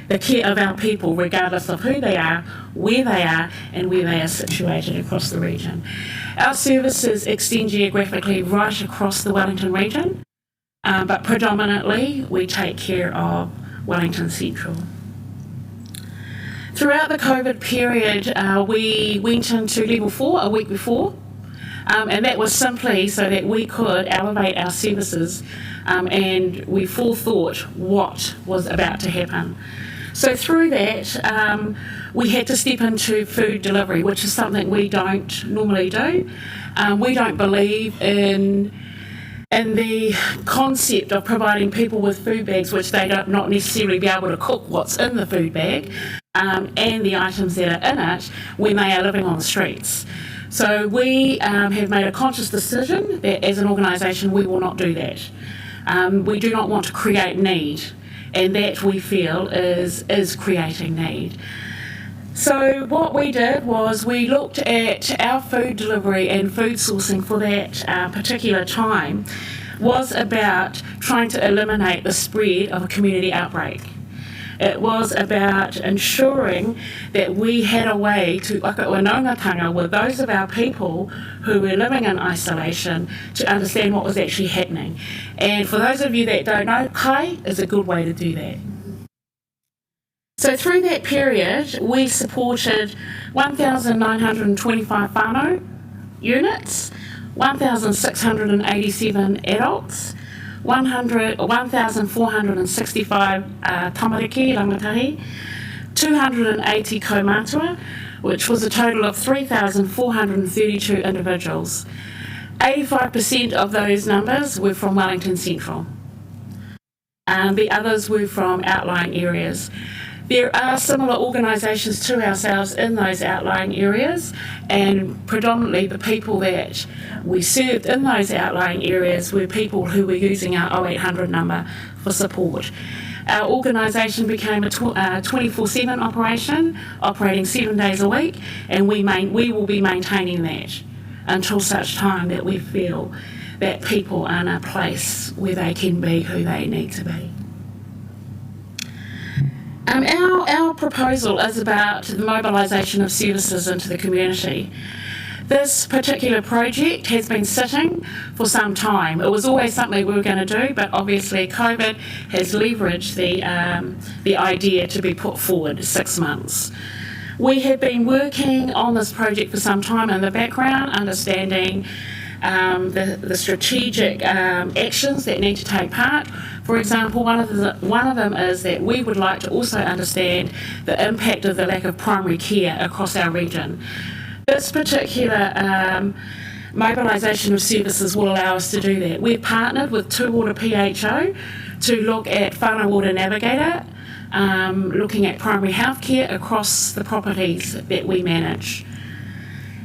S12: The care of our people, regardless of who they are, and where they are situated across the region. Our services extend geographically right across the Wellington region, but predominantly we take care of Wellington Central. Throughout the COVID period, we went into level 4 a week before, and that was simply so that we could elevate our services and we forethought what was about to happen. So through that, we had to step into food delivery, which is something we don't normally do. We don't believe in the concept of providing people with food bags, which they don't not necessarily be able to cook what's in the food bag and the items that are in it when they are living on the streets. So we have made a conscious decision that as an organisation we will not do that. We do not want to create need, and that we feel is creating need. So what we did was we looked at our food delivery and food sourcing for that particular time was about trying to eliminate the spread of a community outbreak. It was about ensuring that we had a way to whakawanoungatanga with those of our people who were living in isolation to understand what was actually happening. And for those of you that don't know, kai is a good way to do that. So through that period, we supported 1,925 whānau units, 1,687 adults, 1,465 tamariki, rangatahi, 280 kaumātua, which was a total of 3,432 individuals. 85% of those numbers were from Wellington Central. The others were from outlying areas. There are similar organisations to ourselves in those outlying areas, and predominantly the people that we served in those outlying areas were people who were using our 0800 number for support. Our organisation became a 24/7 operation, operating 7 days a week, and we will be maintaining that until such time that we feel that people are in a place where they can be who they need to be. Our proposal is about the mobilisation of services into the community. This particular project has been sitting for some time. It was always something we were going to do, but obviously COVID has leveraged the idea to be put forward 6 months. We have been working on this project for some time in the background, understanding the strategic actions that need to take part. For example, one of them is that we would like to also understand the impact of the lack of primary care across our region. This particular mobilisation of services will allow us to do that. We've partnered with Tūwater PHO to look at whānau ora navigator, looking at primary health care across the properties that we manage.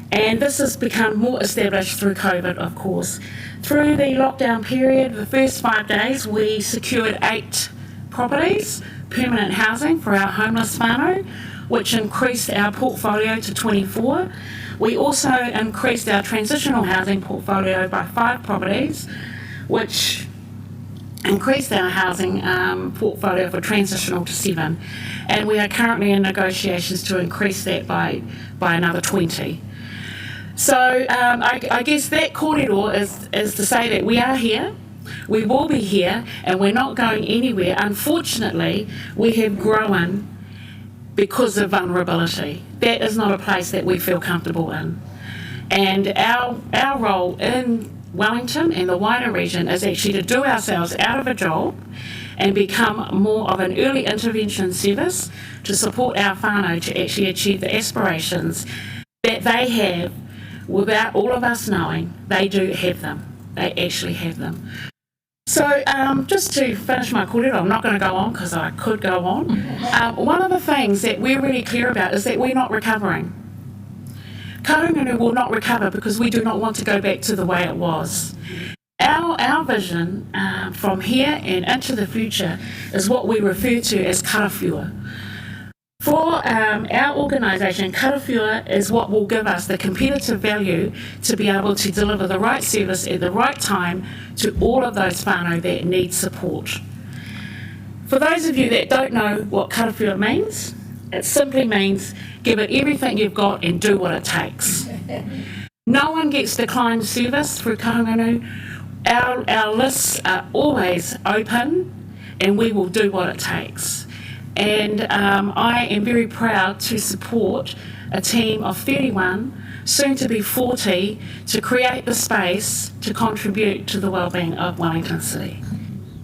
S12: And this has become more established through COVID, of course. Through the lockdown period, the first 5 days, we secured 8 properties, permanent housing for our homeless whānau, which increased our portfolio to 24. We also increased our transitional housing portfolio by 5 properties, which increased our housing portfolio for transitional to 7. And we are currently in negotiations to increase that by another 20. So I guess that corridor is to say that we are here, we will be here, and we're not going anywhere. Unfortunately, we have grown because of vulnerability. That is not a place that we feel comfortable in. And our role in Wellington and the wider region is actually to do ourselves out of a job and become more of an early intervention service to support our whānau to actually achieve the aspirations that they have without all of us knowing. They do have them. They actually have them. So just to finish my kōrero, I'm not going to go on because I could go on. One of the things that we're really clear about is that we're not recovering. Karungunu will not recover because we do not want to go back to the way it was. Our vision from here and into the future is what we refer to as karawhia. For our organisation, karawhia is what will give us the competitive value to be able to deliver the right service at the right time to all of those whānau that need support. For those of you that don't know what karawhia means, it simply means give it everything you've got and do what it takes. No one gets declined service through Kahungunu. Our lists are always open and we will do what it takes. And I am very proud to support a team of 31, soon to be 40, to create the space to contribute to the wellbeing of Wellington City.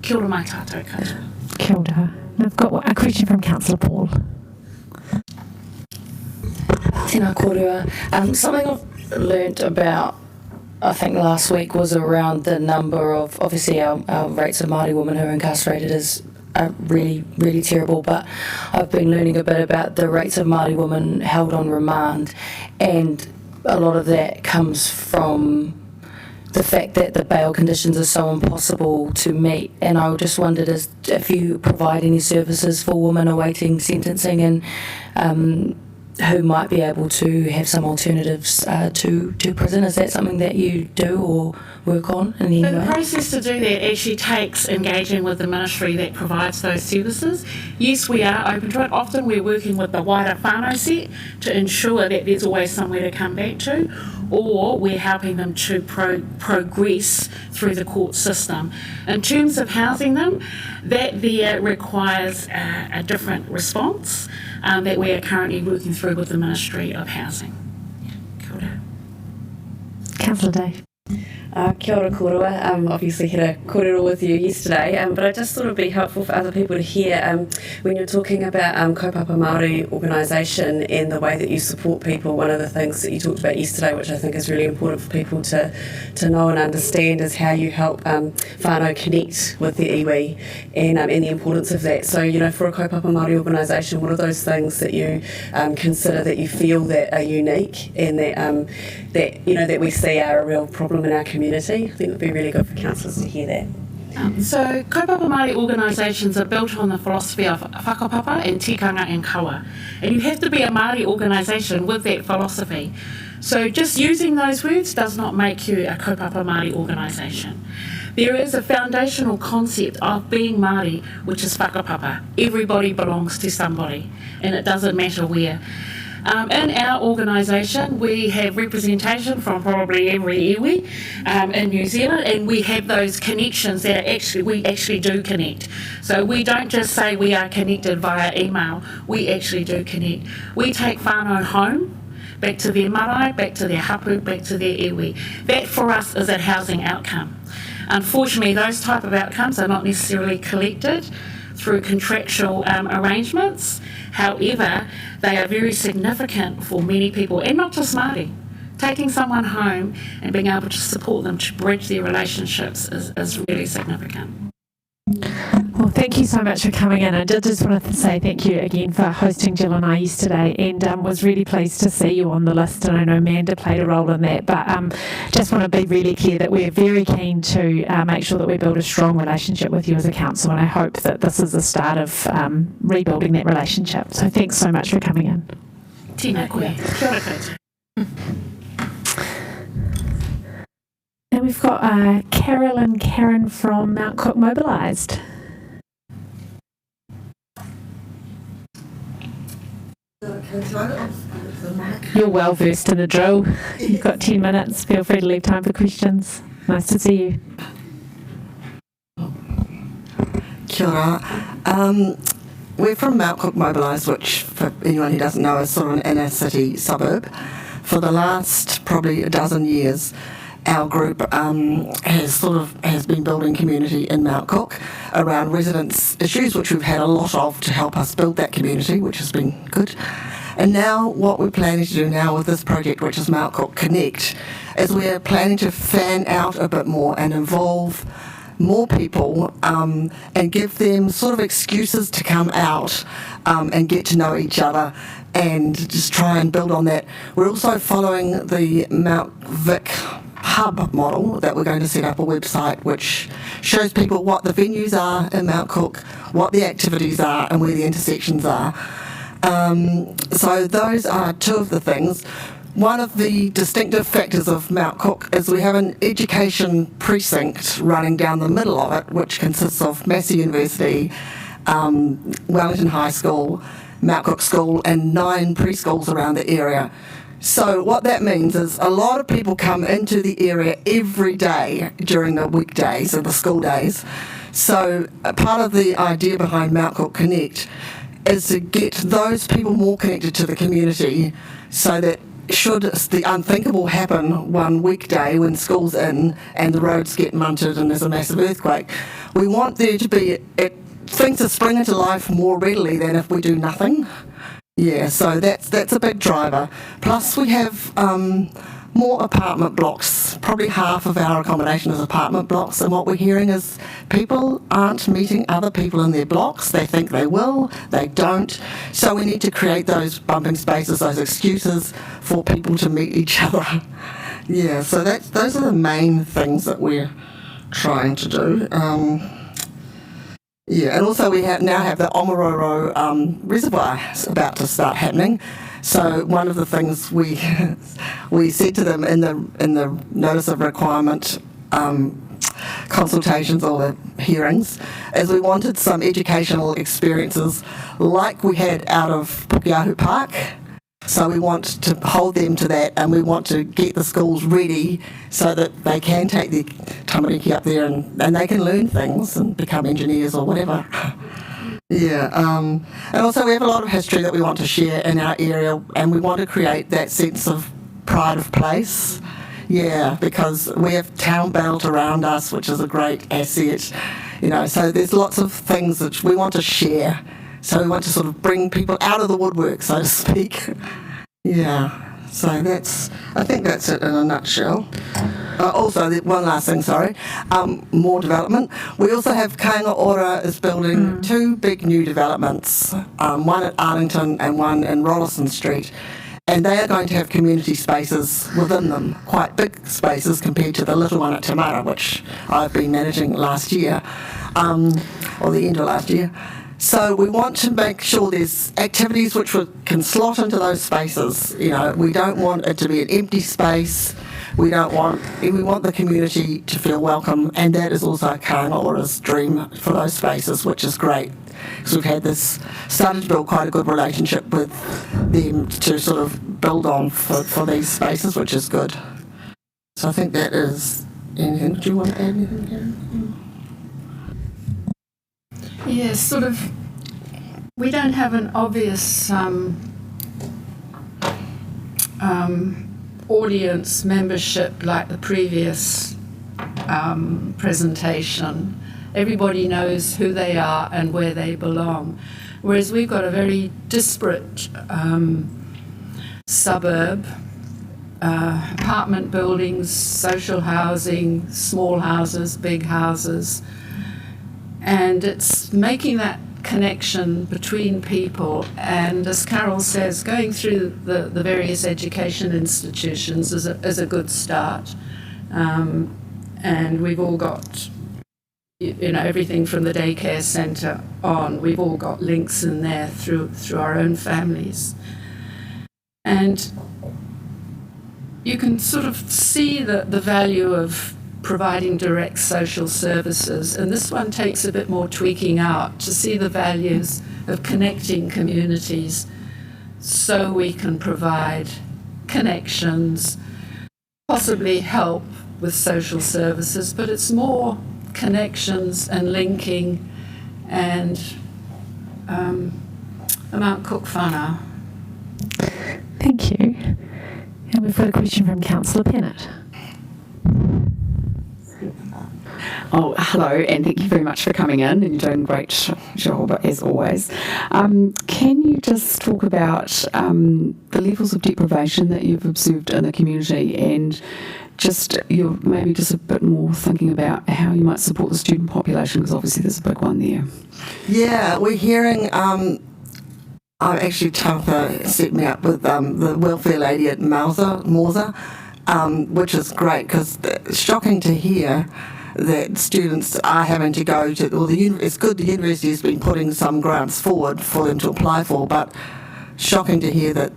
S12: Kia ora mai tātou katoa.
S1: Kia ora. I've got a question from Councillor Paul.
S2: Tēnā kōrua. Something I've learnt about, I think last week, was around the number of, obviously our rates of Māori women who are incarcerated are really, really terrible, but I've been learning a bit about the rates of Māori women held on remand, and a lot of that comes from the fact that the bail conditions are so impossible to meet. And I just wondered if you provide any services for women awaiting sentencing and who might be able to have some alternatives to prison. Is that something that you do or work on in any way?
S12: The process to do that actually takes engaging with the ministry that provides those services. Yes, we are open to it. Often we're working with the wider whānau set to ensure that there's always somewhere to come back to, or we're helping them to progress through the court system. In terms of housing them, that there requires a different response that we are currently working through with the Ministry of Housing. Kia ora.
S1: Councillor Dave.
S6: Kia ora kōrua. Obviously had a kōrero with you yesterday, but I just thought it would be helpful for other people to hear when you're talking about Kaupapa Māori organisation and the way that you support people. One of the things that you talked about yesterday, which I think is really important for people to know and understand, is how you help whānau connect with their iwi and the importance of that. So, for a Kaupapa Māori organisation, what are those things that you consider that you feel that are unique and that we see are a real problem in our community? I think it would be really good for councillors to hear that.
S12: So kaupapa Māori organisations are built on the philosophy of whakapapa and tikanga and kaua. And you have to be a Māori organisation with that philosophy. So just using those words does not make you a kaupapa Māori organisation. There is a foundational concept of being Māori, which is whakapapa. Everybody belongs to somebody, and it doesn't matter where. In our organisation, we have representation from probably every iwi in New Zealand, and we have those connections that we actually do connect. So we don't just say we are connected via email, we actually do connect. We take whānau home, back to their marae, back to their hapu, back to their iwi. That for us is a housing outcome. Unfortunately, those type of outcomes are not necessarily collected through contractual arrangements. However, they are very significant for many people, and not just Māori. Taking someone home and being able to support them to bridge their relationships is really significant.
S1: Well, thank you so much for coming in. I did just want to say thank you again for hosting Jill and I yesterday, and was really pleased to see you on the list, and I know Amanda played a role in that, but just want to be really clear that we're very keen to make sure that we build a strong relationship with you as a council, and I hope that this is the start of rebuilding that relationship. So thanks so much for coming in.
S12: Tēnā koe. Kia ora koutou.
S1: And we've got Karen from Mount Cook Mobilised. You're well versed in the drill. You've got 10 minutes. Feel free to leave time for questions. Nice to see you.
S13: Kia ora. We're from Mount Cook Mobilised, which for anyone who doesn't know is sort of an inner city suburb. for the last probably a dozen years, our group has been building community in Mount Cook around residents' issues, which we've had a lot of to help us build that community, which has been good. And now what we're planning to do now with this project, which is Mount Cook Connect, is we're planning to fan out a bit more and involve more people and give them sort of excuses to come out and get to know each other and just try and build on that. We're also following the Mount Vic hub model that we're going to set up a website which shows people what the venues are in Mount Cook, what the activities are and where the intersections are. So those are two of the things. One of the distinctive factors of Mount Cook is we have an education precinct running down the middle of it, which consists of Massey University, Wellington High School, Mount Cook School, and 9 preschools around the area. So what that means is a lot of people come into the area every day during the weekdays or the school days. So part of the idea behind Mount Cook Connect is to get those people more connected to the community so that should the unthinkable happen one weekday when school's in and the roads get munted and there's a massive earthquake, we want there to be things to spring into life more readily than if we do nothing. Yeah, so that's a big driver. Plus we have more apartment blocks. Probably half of our accommodation is apartment blocks, and what we're hearing is people aren't meeting other people in their blocks. They think they will, they don't. So we need to create those bumping spaces, those excuses for people to meet each other. Yeah, so those are the main things that we're trying to do. Yeah, and also we now have the Omaroro Reservoir about to start happening. So one of the things we said to them in the notice of requirement consultations or the hearings is we wanted some educational experiences like we had out of Pukeahu Park. So we want to hold them to that, and we want to get the schools ready so that they can take their tamariki up there and they can learn things and become engineers or whatever. Yeah, and also we have a lot of history that we want to share in our area, and we want to create that sense of pride of place. Yeah, because we have town belt around us, which is a great asset. You know, so there's lots of things that we want to share. So we want to sort of bring people out of the woodwork, so to speak. Yeah, so I think that's it in a nutshell. Also, one last thing, more development. We also have Kāinga Ora is building 2 big new developments, one at Arlington and one in Rollison Street. And they are going to have community spaces within them, quite big spaces compared to the little one at Tamara, which I've been managing last year, or the end of last year. So we want to make sure there's activities which can slot into those spaces. You know, we don't want it to be an empty space. We want the community to feel welcome, and that is also Kāinga Ora's dream for those spaces, which is great. Because we've started to build quite a good relationship with them to sort of build on for these spaces, which is good. So I think that is anything. Do you want to add anything, Karen?
S14: Yeah, sort of, we don't have an obvious audience membership like the previous presentation. Everybody knows who they are and where they belong, whereas we've got a very disparate suburb, apartment buildings, social housing, small houses, big houses, and it's making that connection between people, and as Carol says, going through the various education institutions is a good start, and we've all got everything from the daycare centre on, we've all got links in there through our own families, and you can sort of see the value of providing direct social services, and this one takes a bit more tweaking out to see the values of connecting communities so we can provide connections, possibly help with social services, but it's more connections and linking and Mount Cook whānau.
S1: Thank you. And we've got a question from Councillor Pennant.
S3: Oh, hello, and thank you very much for coming in, and you're doing a great job, as always. Can you just talk about the levels of deprivation that you've observed in the community, and just you're maybe just a bit more thinking about how you might support the student population, because obviously there's a big one there.
S13: Yeah, we're hearing, actually Taupa set me up with the welfare lady at Mauser, which is great, because it's shocking to hear that students are having to go to, well, it's good the university has been putting some grants forward for them to apply for, but shocking to hear that,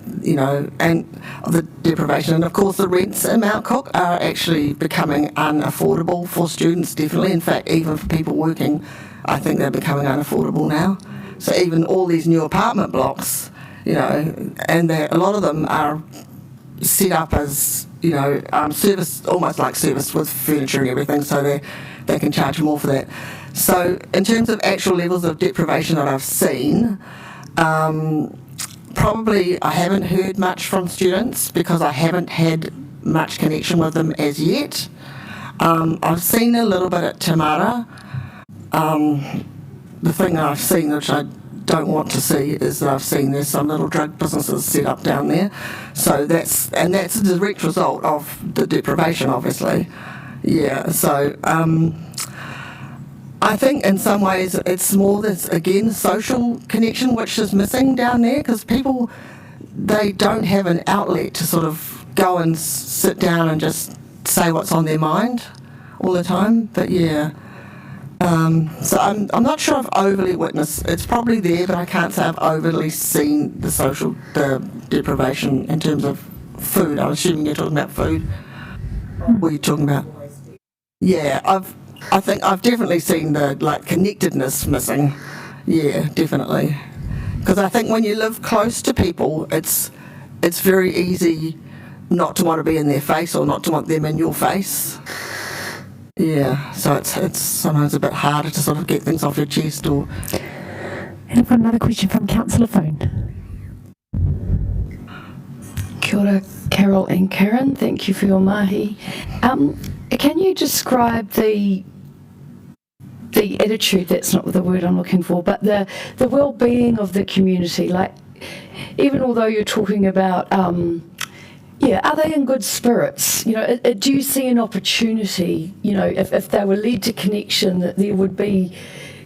S13: and the deprivation. And of course the rents in Mount Cook are actually becoming unaffordable for students, definitely. In fact, even for people working, I think they're becoming unaffordable now. So even all these new apartment blocks, and a lot of them are set up as, service, almost like service with furniture and everything, so they can charge more for that. So in terms of actual levels of deprivation that I've seen, probably I haven't heard much from students because I haven't had much connection with them as yet. I've seen a little bit at Tamara. The thing I've seen, which I don't want to see, is that I've seen there's some little drug businesses set up down there. So that's a direct result of the deprivation, obviously. Yeah, so I think in some ways it's more this, again, social connection which is missing down there, because people, they don't have an outlet to sort of go and sit down and just say what's on their mind all the time. But yeah. So I'm not sure I've overly witnessed, it's probably there, but I can't say I've overly seen the deprivation in terms of food. I'm assuming you're talking about food. What are you talking about? Yeah, I think I've definitely seen the connectedness missing. Yeah, definitely. Because I think when you live close to people, it's very easy not to want to be in their face or not to want them in your face. Yeah, so it's sometimes a bit harder to sort of get things off your chest. And
S1: I've got another question from Councillor Phone.
S2: Kia ora, Carol and Karen. Thank you for your mahi. Can you describe the attitude, that's not the word I'm looking for, but the well-being of the community? Like, even although you're talking about are they in good spirits? Do you see an opportunity, if they were led to connection, that there would be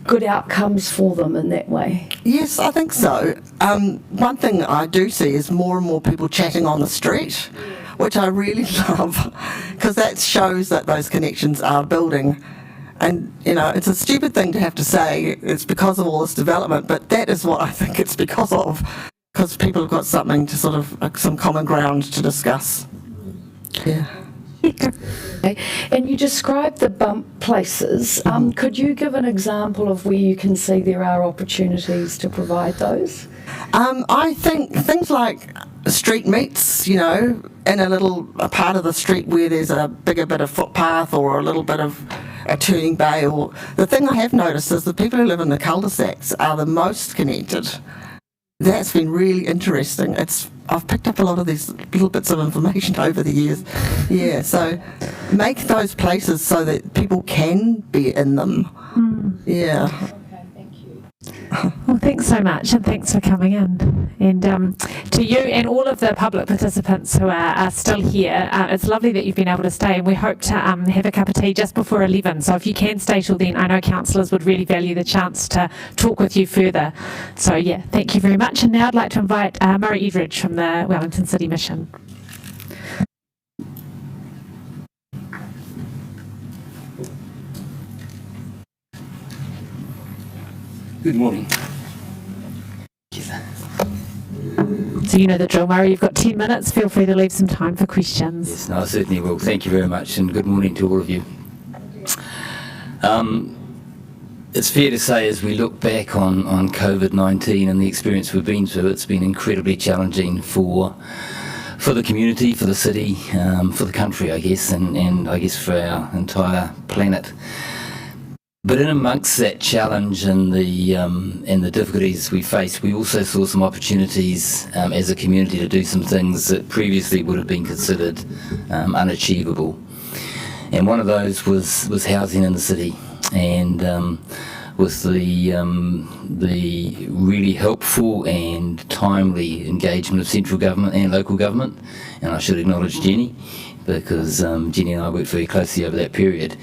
S2: good outcomes for them in that way?
S13: Yes, I think so. One thing I do see is more and more people chatting on the street, which I really love, because that shows that those connections are building. And, it's a stupid thing to have to say it's because of all this development, but that is what I think it's because of. Because people have got something to sort of, some common ground to discuss. Yeah.
S2: Okay. And you described the bump places. Could you give an example of where you can see there are opportunities to provide those?
S13: I think things like street meets, in a part of the street where there's a bigger bit of footpath or a little bit of a turning bay. Or the thing I have noticed is the people who live in the cul-de-sacs are the most connected. That's been really interesting. I've picked up a lot of these little bits of information over the years. Yeah, so make those places so that people can be in them. Yeah.
S1: Okay, thank you. Well, thanks so much, and thanks for coming in. And to you and all of the public participants who are still here, it's lovely that you've been able to stay, and we hope to have a cup of tea just before 11. So if you can stay till then, I know councillors would really value the chance to talk with you further. So yeah, thank you very much. And now I'd like to invite Murray Edridge from the Wellington City Mission.
S15: Good morning.
S1: So you know the drill, Murray. You've got 10 minutes. Feel free to leave some time for questions.
S15: Yes, no, I certainly will. Thank you very much, and good morning to all of you. It's fair to say, as we look back on COVID-19 and the experience we've been through, it's been incredibly challenging for the community, for the city, for the country, I guess, and I guess for our entire planet. But in amongst that challenge and the difficulties we faced, we also saw some opportunities as a community to do some things that previously would have been considered unachievable. And one of those was housing in the city, and with the really helpful and timely engagement of central government and local government, and I should acknowledge Jenny, because Jenny and I worked very closely over that period.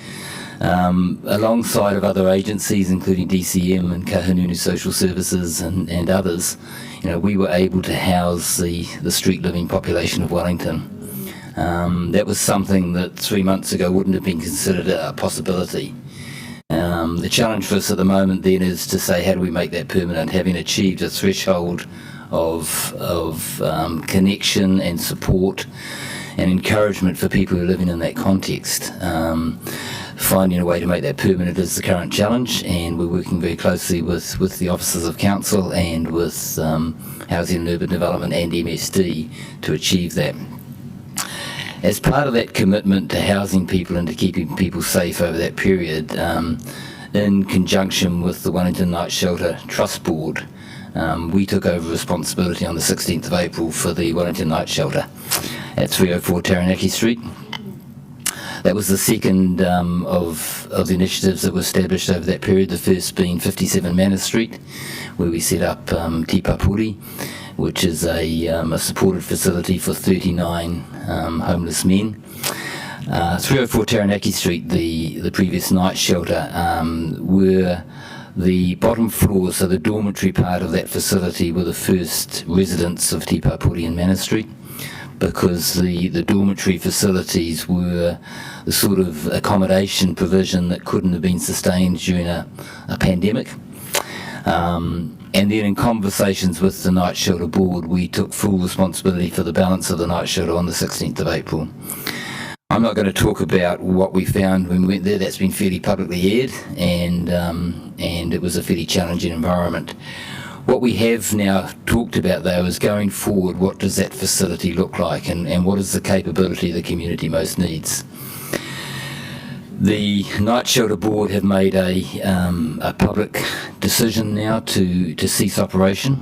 S15: Alongside of other agencies, including DCM and Kahununu Social Services and others, we were able to house the street living population of Wellington. That was something that 3 months ago wouldn't have been considered a possibility. The challenge for us at the moment then is to say, how do we make that permanent, having achieved a threshold of connection and support and encouragement for people who are living in that context. Finding a way to make that permanent is the current challenge, and we're working very closely with the officers of council and with Housing and Urban Development and MSD to achieve that. As part of that commitment to housing people and to keeping people safe over that period, in conjunction with the Wellington Night Shelter Trust Board, we took over responsibility on the 16th of April for the Wellington Night Shelter at 304 Taranaki Street. That was the second of the initiatives that were established over that period, the first being 57 Manor Street, where we set up Te Papuri, which is a supported facility for 39 homeless men. 304 Taranaki Street, the previous night shelter, were the bottom floor, so the dormitory part of that facility, were the first residents of Te Papuri and Manor Street, because the dormitory facilities were the sort of accommodation provision that couldn't have been sustained during a pandemic. And then in conversations with the Night Shelter Board, we took full responsibility for the balance of the Night Shelter on the 16th of April. I'm not going to talk about what we found when we went there. That's been fairly publicly aired, and it was a fairly challenging environment. What we have now talked about, though, is going forward, what does that facility look like, and what is the capability the community most needs? The Night Shelter Board have made a public decision now to cease operation,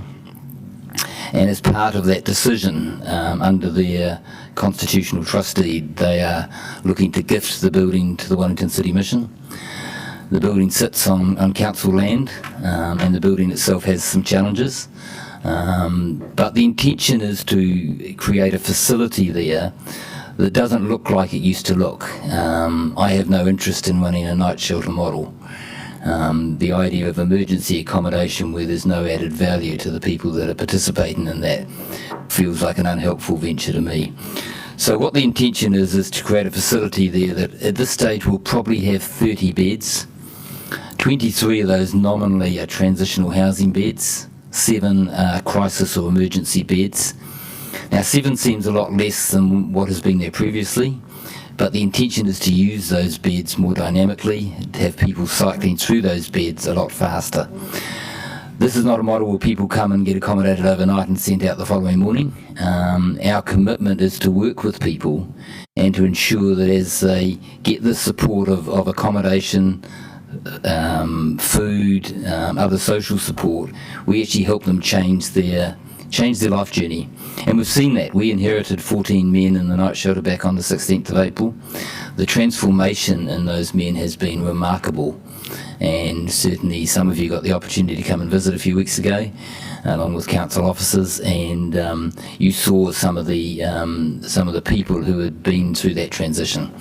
S15: and as part of that decision, under their constitutional trust deed, they are looking to gift the building to the Wellington City Mission. The building sits on council land, and the building itself has some challenges, but the intention is to create a facility there that doesn't look like it used to look. I have no interest in running a night shelter model. The idea of emergency accommodation where there's no added value to the people that are participating in that feels like an unhelpful venture to me. So what the intention is to create a facility there that at this stage will probably have 30 beds. 23 of those nominally are transitional housing beds, 7 are crisis or emergency beds. Now 7 seems a lot less than what has been there previously, but the intention is to use those beds more dynamically, to have people cycling through those beds a lot faster. This is not a model where people come and get accommodated overnight and sent out the following morning. Our commitment is to work with people and to ensure that as they get the support of accommodation, food, other social support, we actually help them change their life journey. And we've seen that. We inherited 14 men in the night shelter back on the 16th of April. The transformation in those men has been remarkable, and certainly some of you got the opportunity to come and visit a few weeks ago along with council officers, and you saw some of the people who had been through that transition.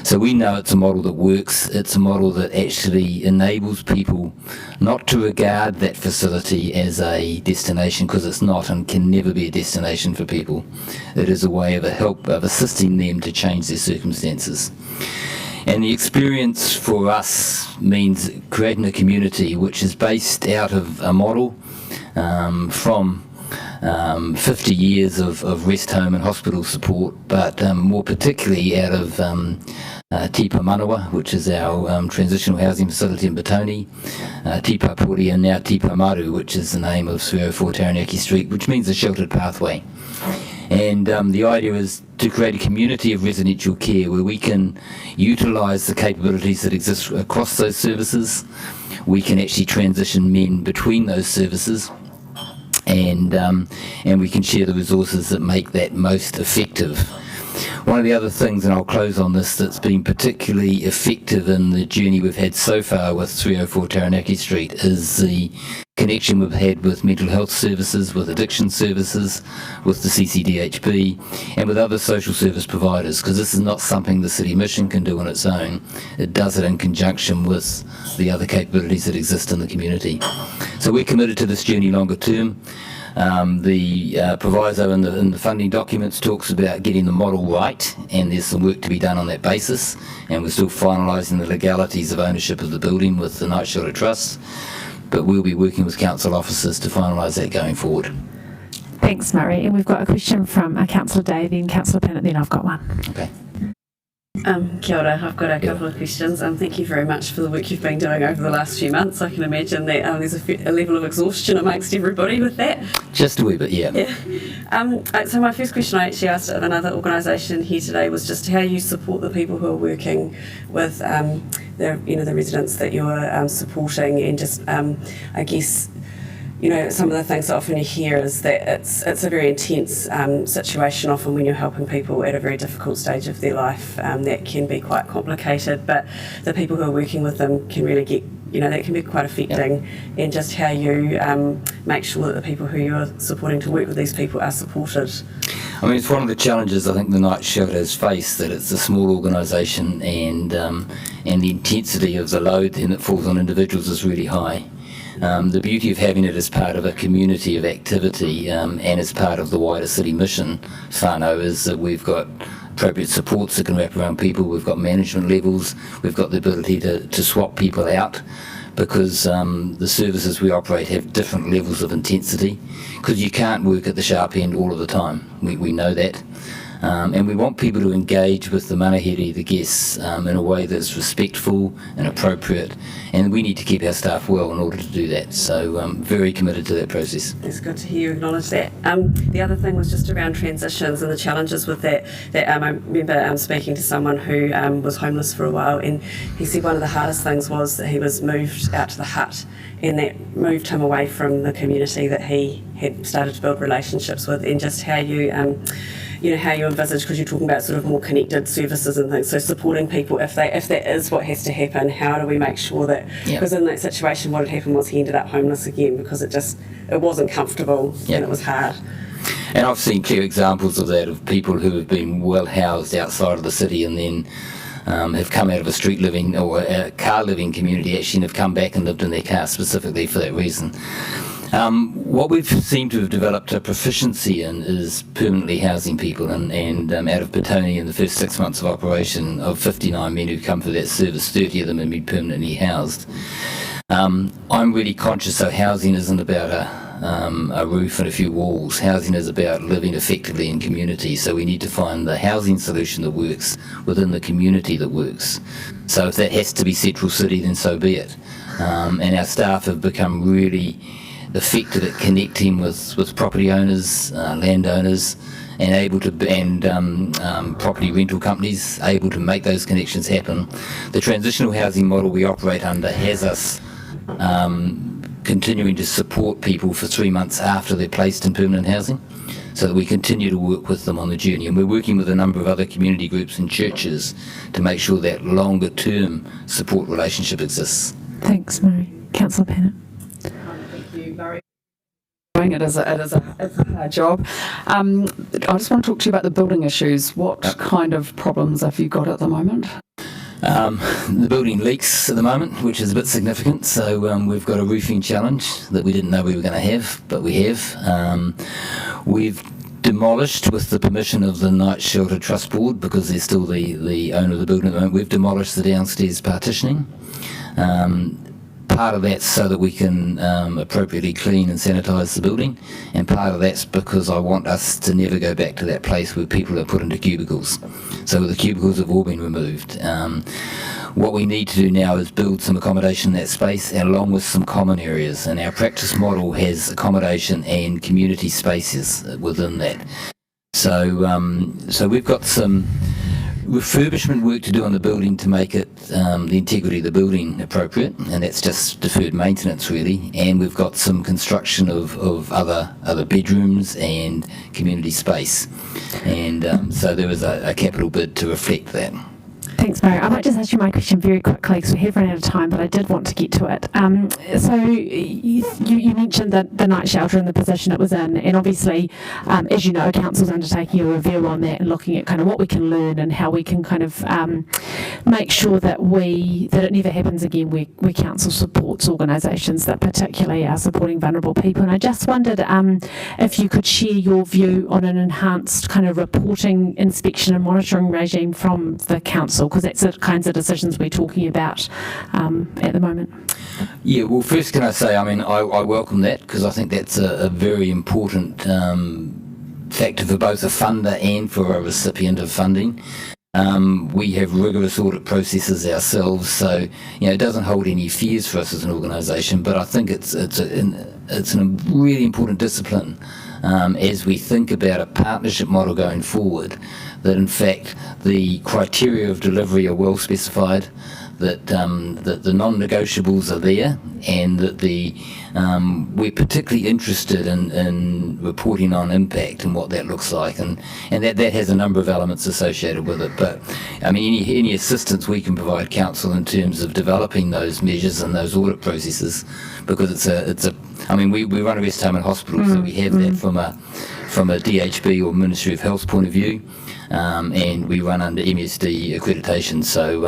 S15: So we know it's a model that works. It's a model that actually enables people not to regard that facility as a destination, because it's not and can never be a destination for people. It is a way of assisting them to change their circumstances. And the experience for us means creating a community which is based out of a model from 50 years of rest home and hospital support, but more particularly out of Te Manawa, which is our transitional housing facility in Batoni, Te Papuri, and now Te Maru, which is the name of 304 Taranaki Street, which means a sheltered pathway. And the idea is to create a community of residential care where we can utilise the capabilities that exist across those services. We can actually transition men between those services, and we can share the resources that make that most effective. One of the other things, and I'll close on this, that's been particularly effective in the journey we've had so far with 304 Taranaki Street is the connection we've had with mental health services, with addiction services, with the CCDHP, and with other social service providers, because this is not something the City Mission can do on its own. It does it in conjunction with the other capabilities that exist in the community. So we're committed to this journey longer term. The proviso in the funding documents talks about getting the model right, and there's some work to be done on that basis, and we're still finalising the legalities of ownership of the building with the Night Shelter Trust, but we'll be working with council officers to finalise that going forward.
S1: Thanks, Murray. And we've got a question from Councillor Day, then Councillor Pinnett, then I've got one.
S15: Okay.
S6: Kia ora, I've got a couple of questions. Thank you very much for the work you've been doing over the last few months. I can imagine that there's a level of exhaustion amongst everybody with that.
S15: Just a wee bit, yeah.
S6: So my first question I actually asked of another organisation here today was just how you support the people who are working with the residents that you're supporting, and just I guess some of the things that often you hear is that it's a very intense situation often when you're helping people at a very difficult stage of their life. That can be quite complicated, but the people who are working with them can really get, that can be quite affecting. And just how you make sure that the people who you're supporting to work with these people are supported.
S15: I mean, it's one of the challenges I think the Night Shelter has faced, that it's a small organisation, and the intensity of the load then that falls on individuals is really high. The beauty of having it as part of a community of activity and as part of the wider city mission, whānau, is that we've got appropriate supports that can wrap around people, we've got management levels, we've got the ability to swap people out, because the services we operate have different levels of intensity, because you can't work at the sharp end all of the time. We know that. And we want people to engage with the manahere, the guests, in a way that's respectful and appropriate, and we need to keep our staff well in order to do that. So I'm very committed to that process.
S6: It's good to hear you acknowledge that. The other thing was just around transitions and the challenges with that. I remember speaking to someone who was homeless for a while, and he said one of the hardest things was that he was moved out to the hut, and that moved him away from the community that he had started to build relationships with, and just how you how you envisage, because you're talking about sort of more connected services and things, so supporting people if that is what has to happen, how do we make sure that, because in that situation what had happened was he ended up homeless again because it wasn't comfortable and it was hard.
S15: And I've seen clear examples of that, of people who have been well housed outside of the city and then have come out of a street living or a car living community actually, and have come back and lived in their car specifically for that reason. What we've seemed to have developed a proficiency in is permanently housing people, and out of Petone in the first 6 months of operation, of 59 men who've come for that service, 30 of them have been permanently housed. I'm really conscious that housing isn't about a roof and a few walls. Housing is about living effectively in community, so we need to find the housing solution that works within the community that works. So if that has to be Central City, then so be it. And our staff have become really effective at connecting with property owners, landowners, and able to property rental companies, able to make those connections happen. The transitional housing model we operate under has us continuing to support people for 3 months after they're placed in permanent housing, so that we continue to work with them on the journey. And we're working with a number of other community groups and churches to make sure that longer term support relationship exists.
S1: Thanks, Murray. Councillor Pinnett.
S3: It is a hard job. I just want to talk to you about the building issues. What kind of problems have you got at the moment?
S15: The building leaks at the moment, which is a bit significant. So we've got a roofing challenge that we didn't know we were going to have, but we have. We've demolished, with the permission of the Night Shelter Trust Board, because they're still the owner of the building at the moment, we've demolished the downstairs partitioning. Part of that's so that we can appropriately clean and sanitise the building, and part of that's because I want us to never go back to that place where people are put into cubicles. So the cubicles have all been removed. What we need to do now is build some accommodation in that space, along with some common areas, and our practice model has accommodation and community spaces within that. So we've got some refurbishment work to do on the building to make it the integrity of the building appropriate, and that's just deferred maintenance really. And we've got some construction of other bedrooms and community space, and so there was a capital bid to reflect that.
S1: Thanks, Mary. I might just ask you my question very quickly because we have run out of time, but I did want to get to it. So you mentioned the night shelter and the position it was in, and obviously, as you know, Council's undertaking a review on that and looking at kind of what we can learn and how we can kind of make sure that it never happens again where Council supports organisations that particularly are supporting vulnerable people. And I just wondered if you could share your view on an enhanced kind of reporting, inspection and monitoring regime from the Council, because that's the kinds of decisions we're talking about at the moment.
S15: Yeah, well, first can I say, I mean, I welcome that because I think that's a very important factor for both a funder and for a recipient of funding. We have rigorous audit processes ourselves, so it doesn't hold any fears for us as an organisation. But I think it's a really important discipline as we think about a partnership model going forward. That in fact the criteria of delivery are well specified, that the non-negotiables are there, and that we're particularly interested in reporting on impact and what that looks like, and that has a number of elements associated with it. But I mean, any assistance we can provide Council in terms of developing those measures and those audit processes, because I mean, we run a retirement hospital, so we have that from a DHB or Ministry of Health point of view. And we run under MSD accreditation, so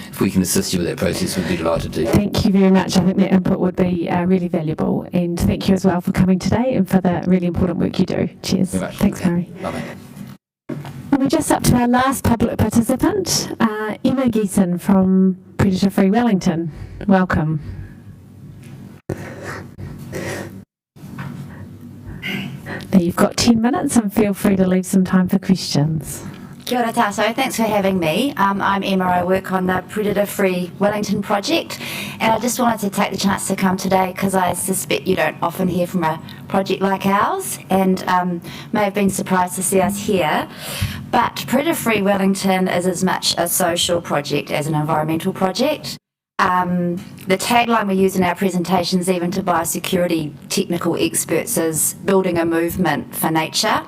S15: if we can assist you with that process, we'd be delighted to.
S1: Thank you very much. I think that input would be really valuable, and thank you as well for coming today and for the really important work you do. Cheers.
S15: Very much.
S1: Thanks, Mary.
S15: Bye-bye.
S1: And we're just up to our last public participant, Emma Geeson from Predator Free Wellington. Welcome. Now you've got 10 minutes and feel free to leave some time for questions.
S16: Kia ora tātou, thanks for having me. I'm Emma, I work on the Predator Free Wellington project, and I just wanted to take the chance to come today because I suspect you don't often hear from a project like ours, and may have been surprised to see us here. But Predator Free Wellington is as much a social project as an environmental project. The tagline we use in our presentations, even to biosecurity technical experts, is building a movement for nature.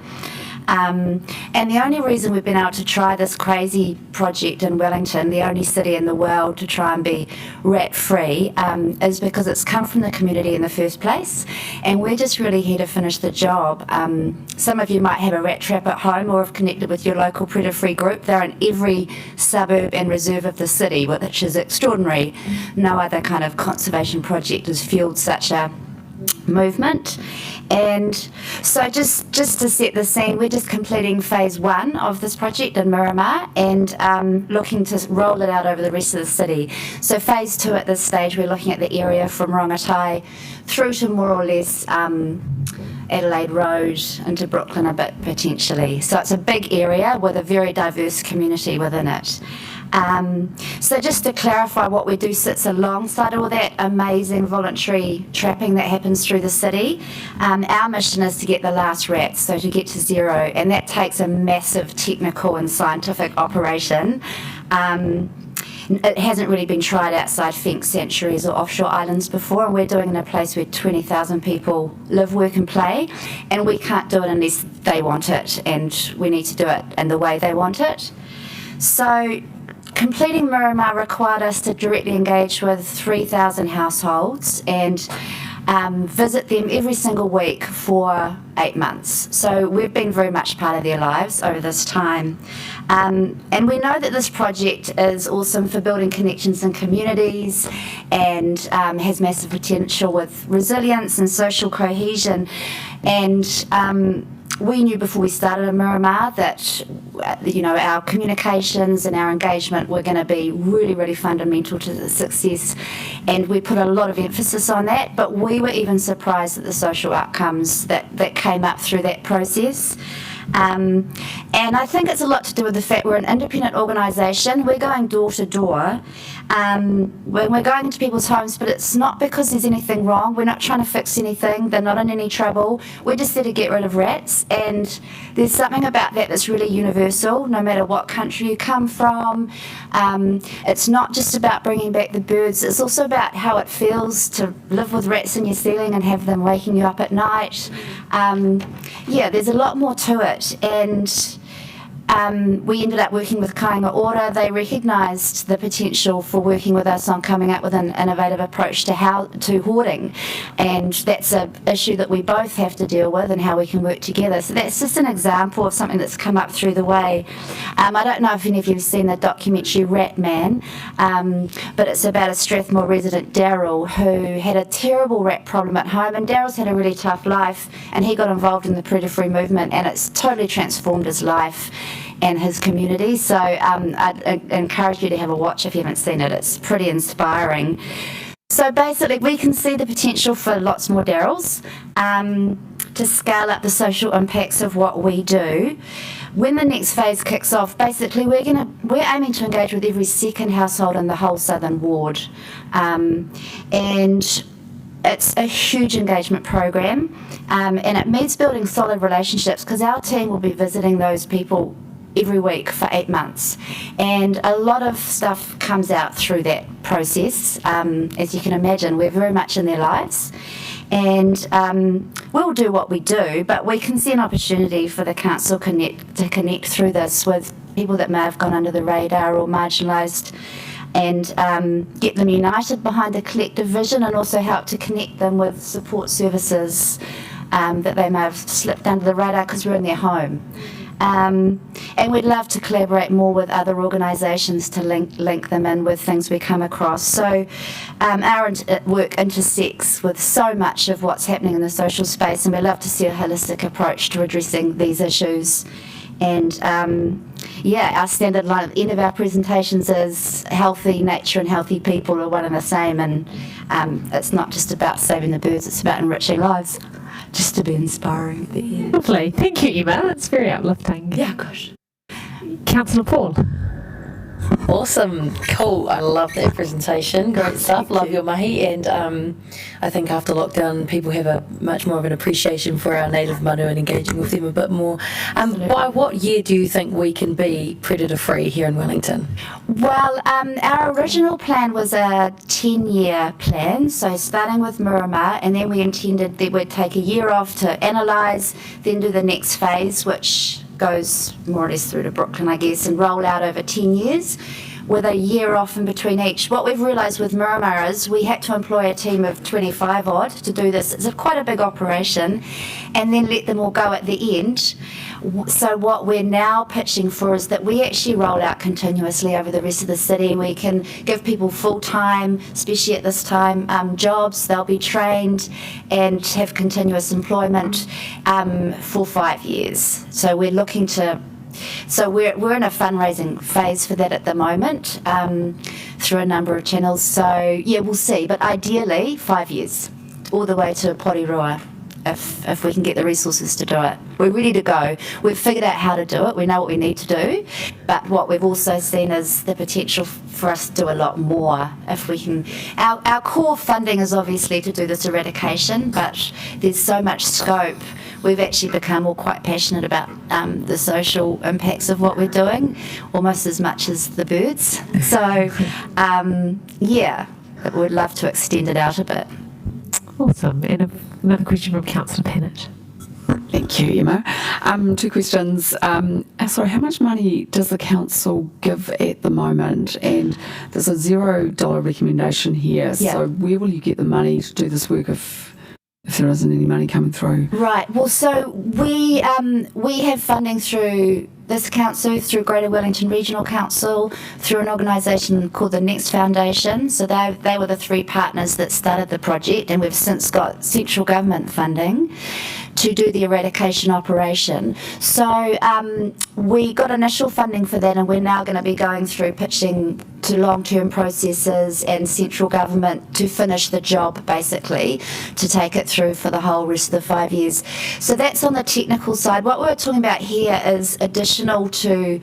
S16: And the only reason we've been able to try this crazy project in Wellington, the only city in the world to try and be rat-free, is because it's come from the community in the first place, and we're just really here to finish the job. Some of you might have a rat trap at home or have connected with your local predator-free group. They're in every suburb and reserve of the city, which is extraordinary. No other kind of conservation project has fueled such a movement. And so just to set the scene, we're just completing phase 1 of this project in Miramar and looking to roll it out over the rest of the city. So phase 2 at this stage, we're looking at the area from Rongotai through to more or less Adelaide Road into Brooklyn a bit potentially. So it's a big area with a very diverse community within it. So just to clarify, what we do sits alongside all that amazing voluntary trapping that happens through the city. Our mission is to get the last rats, so to get to zero, and that takes a massive technical and scientific operation. It hasn't really been tried outside fence sanctuaries or offshore islands before, and we're doing it in a place where 20,000 people live, work and play, and we can't do it unless they want it, and we need to do it in the way they want it. So completing Miramar required us to directly engage with 3,000 households and visit them every single week for 8 months. So we've been very much part of their lives over this time. And we know that this project is awesome for building connections in communities and has massive potential with resilience and social cohesion. And we knew before we started in Miramar that our communications and our engagement were going to be really, really fundamental to the success, and we put a lot of emphasis on that, but we were even surprised at the social outcomes that came up through that process. And I think it's a lot to do with the fact we're an independent organisation. We're going door to door. When we're going into people's homes, but it's not because there's anything wrong. We're not trying to fix anything. They're not in any trouble. We're just there to get rid of rats. And there's something about that that's really universal, no matter what country you come from. It's not just about bringing back the birds. It's also about how it feels to live with rats in your ceiling and have them waking you up at night. There's a lot more to it. And we ended up working with Kāinga Ora. They recognised the potential for working with us on coming up with an innovative approach to hoarding, and that's an issue that we both have to deal with and how we can work together. So that's just an example of something that's come up through the way. I don't know if any of you have seen the documentary Rat Man, but it's about a Strathmore resident, Daryl, who had a terrible rat problem at home, and Daryl's had a really tough life, and he got involved in the predator-free movement, and it's totally transformed his life and his community. So I'd encourage you to have a watch if you haven't seen it. It's pretty inspiring. So basically we can see the potential for lots more Daryls to scale up the social impacts of what we do. When the next phase kicks off, basically we're aiming to engage with every second household in the whole southern ward, and it's a huge engagement program, and it means building solid relationships, because our team will be visiting those people every week for 8 months, and a lot of stuff comes out through that process. As you can imagine, we're very much in their lives, and we'll do what we do, but we can see an opportunity for the council to connect through this with people that may have gone under the radar or marginalised, and get them united behind a collective vision, and also help to connect them with support services that they may have slipped under the radar because we're in their home. And we'd love to collaborate more with other organisations to link them in with things we come across. So our work intersects with so much of what's happening in the social space, and we'd love to see a holistic approach to addressing these issues. And our standard line at the end of our presentations is healthy nature and healthy people are one and the same, and it's not just about saving the birds, it's about enriching lives. Just to be inspiring at the end.
S1: Lovely. Thank you, Emma. That's very uplifting.
S2: Yeah, gosh.
S1: Councillor Paul.
S17: Awesome. Cool. I love that presentation. Great stuff. Love your mahi. And I think after lockdown, people have a much more of an appreciation for our native manu and engaging with them a bit more. By what year do you think we can be predator-free here in Wellington?
S16: Well, our original plan was a 10-year plan, so starting with Murama, and then we intended that we'd take a year off to analyse, then do the next phase, which goes more or less through to Brooklyn, I guess, and roll out over 10 years with a year off in between each. What we've realised with Miramar is we had to employ a team of 25 odd to do this. It's quite a big operation, and then let them all go at the end. So what we're now pitching for is that we actually roll out continuously over the rest of the city, and we can give people full-time, especially at this time, jobs. They'll be trained and have continuous employment for 5 years. So we're looking to we're in a fundraising phase for that at the moment, through a number of channels. So yeah, we'll see. But ideally, 5 years, all the way to Porirua, if we can get the resources to do it. We're ready to go. We've figured out how to do it. We know what we need to do. But what we've also seen is the potential for us to do a lot more if we can. Our core funding is obviously to do this eradication, but there's so much scope. We've actually become all quite passionate about the social impacts of what we're doing, almost as much as the birds. So, we'd love to extend it out a bit.
S1: Awesome. And another question from Councillor Pennant.
S3: Thank you, Emma. 2 questions. Sorry, how much money does the council give at the moment? And there's a $0 recommendation here.
S16: Yeah.
S3: So where will you get the money to do this work if there isn't any money coming through?
S16: Right. Well, so we have funding through this council, through Greater Wellington Regional Council, through an organisation called the Next Foundation. So they were the 3 partners that started the project, and we've since got central government funding to do the eradication operation. So we got initial funding for that, and we're now going to be going through pitching to long-term processes and central government to finish the job, basically, to take it through for the whole rest of the 5 years. So that's on the technical side. What we're talking about here is additional to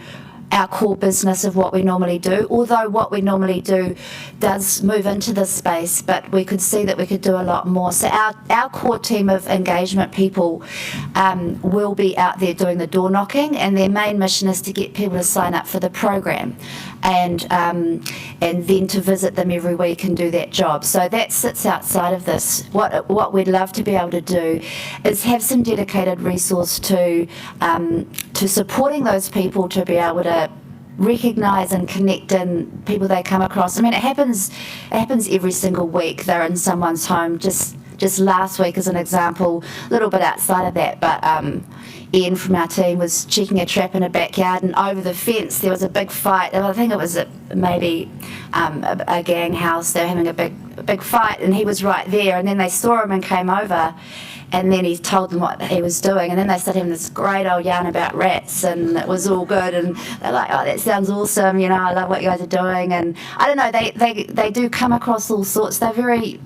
S16: our core business of what we normally do, although what we normally do does move into this space, but we could see that we could do a lot more. So our core team of engagement people will be out there doing the door knocking, and their main mission is to get people to sign up for the program and then to visit them every week and do that job. So that sits outside of this. What we'd love to be able to do is have some dedicated resource to supporting those people to be able to recognise and connect in people they come across. I mean, it happens every single week. They're in someone's home. Just last week, as an example, a little bit outside of that, but Ian from our team was checking a trap in a backyard, and over the fence there was a big fight. I think it was maybe a gang house. They were having a big fight, and he was right there. And then they saw him and came over. And then he told them what he was doing, and then they started having this great old yarn about rats, and it was all good. And they're like, "Oh, that sounds awesome! You know, I love what you guys are doing." And I don't know, they do come across all sorts. They're very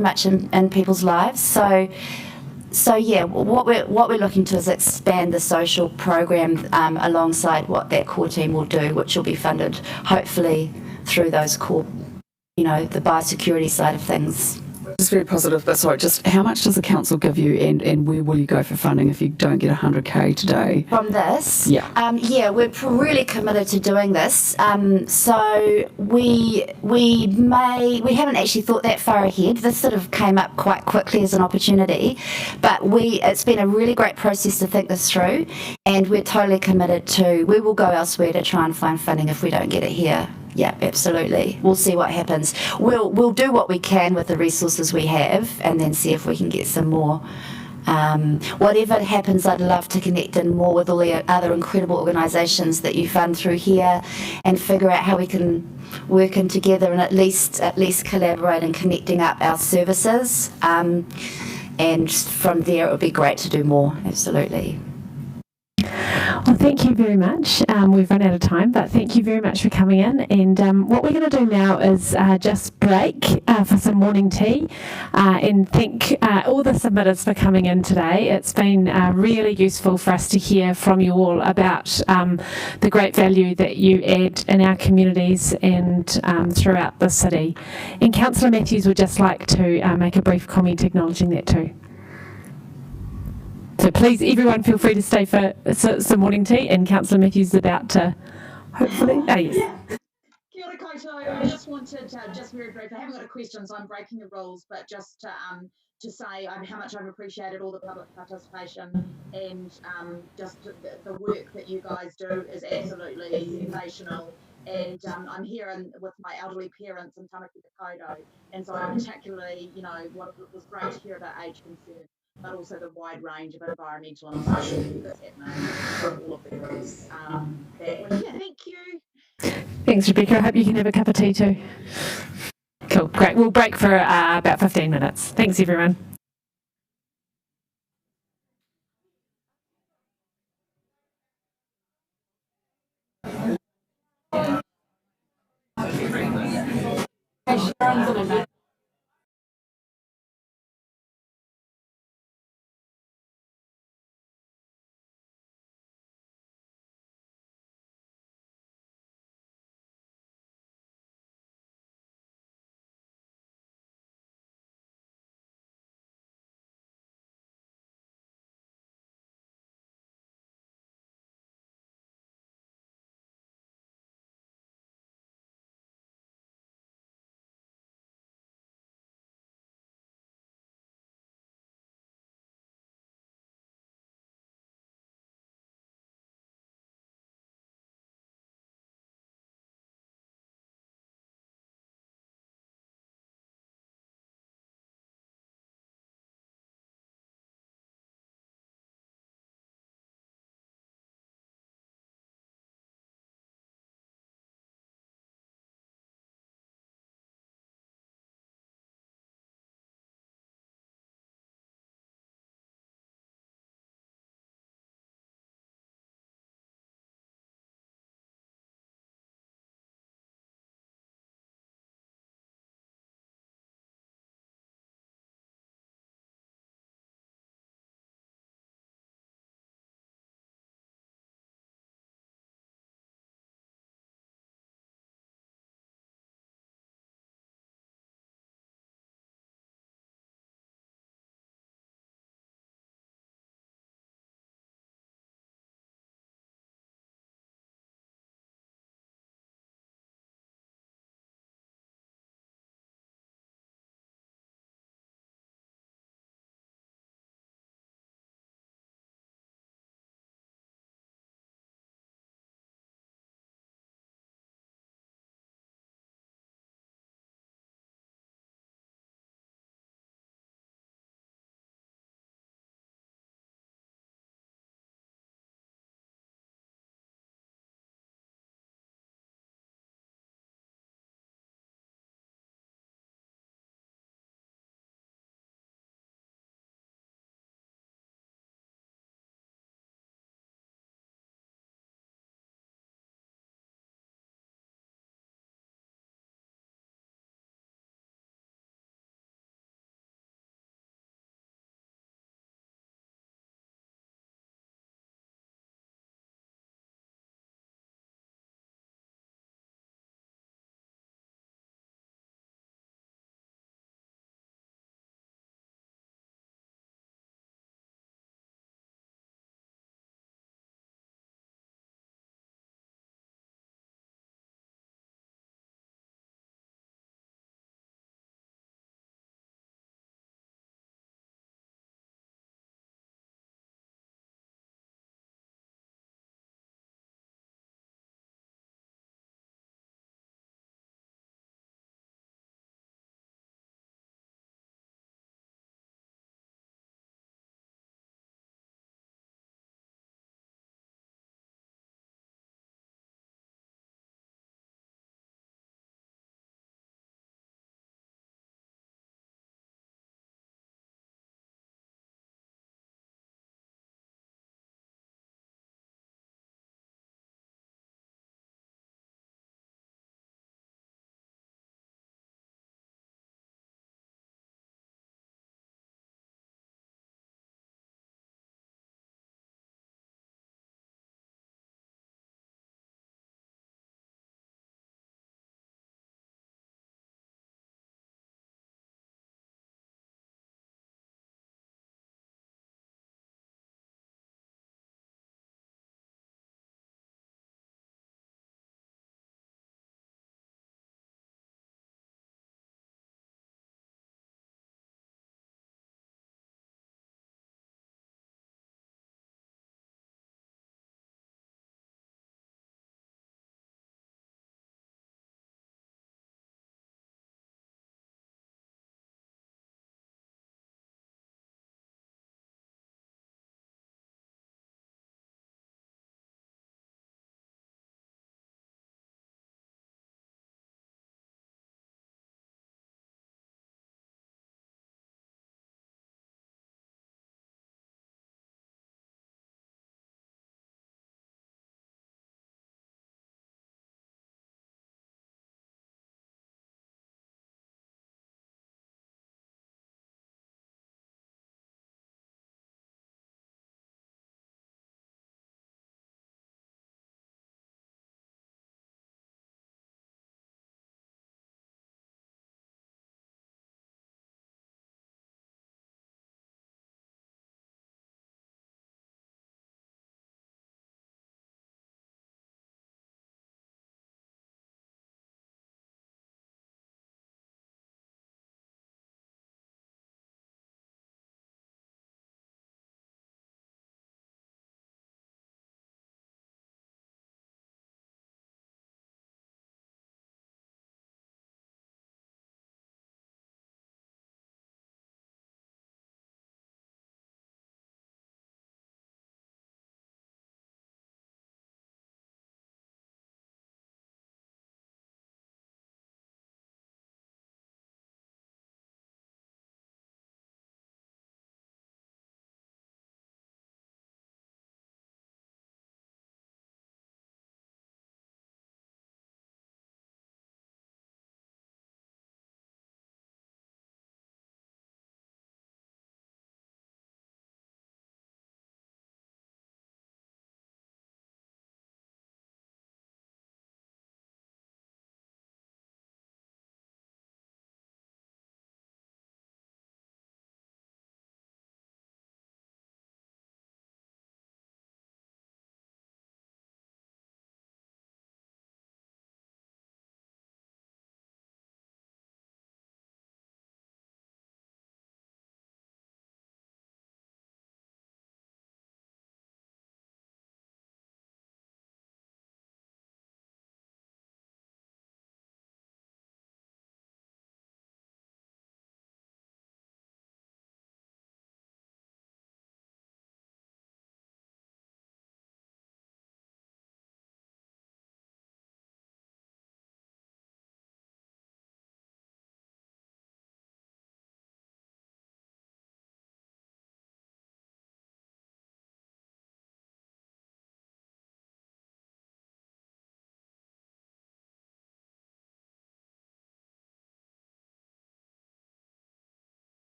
S16: much in people's lives. So yeah, what we're looking to is expand the social program alongside what that core team will do, which will be funded hopefully through those core, the biosecurity side of things.
S3: It's very positive, but sorry, just how much does the council give you, and where will you go for funding if you don't get 100k today?
S16: From this?
S3: Yeah.
S16: We're really committed to doing this. So we haven't actually thought that far ahead. This sort of came up quite quickly as an opportunity, but it's been a really great process to think this through, and we're totally committed we will go elsewhere to try and find funding if we don't get it here. Yeah, absolutely. We'll see what happens. We'll do what we can with the resources we have, and then see if we can get some more. Whatever happens, I'd love to connect in more with all the other incredible organisations that you fund through here, and figure out how we can work in together and at least collaborate in connecting up our services. And from there, it would be great to do more. Absolutely.
S1: Well, thank you very much. We've run out of time, but thank you very much for coming in. And what we're going to do now is just break for some morning tea and thank all the submitters for coming in today. It's been really useful for us to hear from you all about the great value that you add in our communities and throughout the city. And Councillor Matthews would just like to make a brief comment acknowledging that too. So please, everyone, feel free to stay for some morning tea, and Councillor Matthews is about to, hopefully, yes.
S18: Kia ora koutou. I just wanted to, just very brief, I haven't got a question, so I'm breaking the rules, but just to say how much I've appreciated all the public participation, and just the work that you guys do is absolutely sensational. And I'm here with my elderly parents in Tamaki Kodo, and so I'm particularly, what it was great to hear about age concern, but also the wide range of environmental and social work that's happening from all of the groups. Thank you.
S1: Thanks, Rebecca. I hope you can have a cup of tea too. Cool, great. We'll break for about 15 minutes. Thanks, everyone.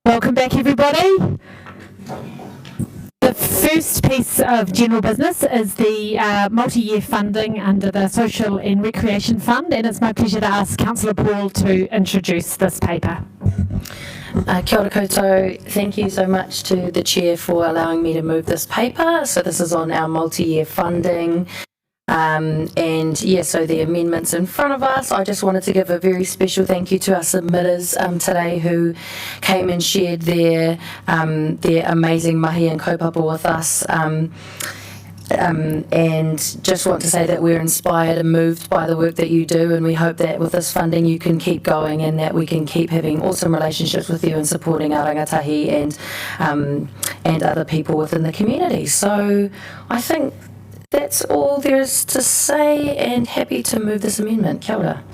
S1: Welcome back, everybody. The first piece of general business is the multi-year funding under the Social and Recreation Fund, and it's my pleasure to ask Councillor Paul to introduce this paper.
S17: Kia ora koutou. Thank you so much to the Chair for allowing me to move this paper. So this is on our multi-year funding. And yeah, so the amendments in front of us. I just wanted to give a very special thank you to our submitters today who came and shared their amazing mahi and kaupapa with us. And just want to say that we're inspired and moved by the work that you do, and we hope that with this funding you can keep going and that we can keep having awesome relationships with you and supporting our rangatahi and other people within the community. So I think that's all there is to say, and happy to move this amendment. Kia ora.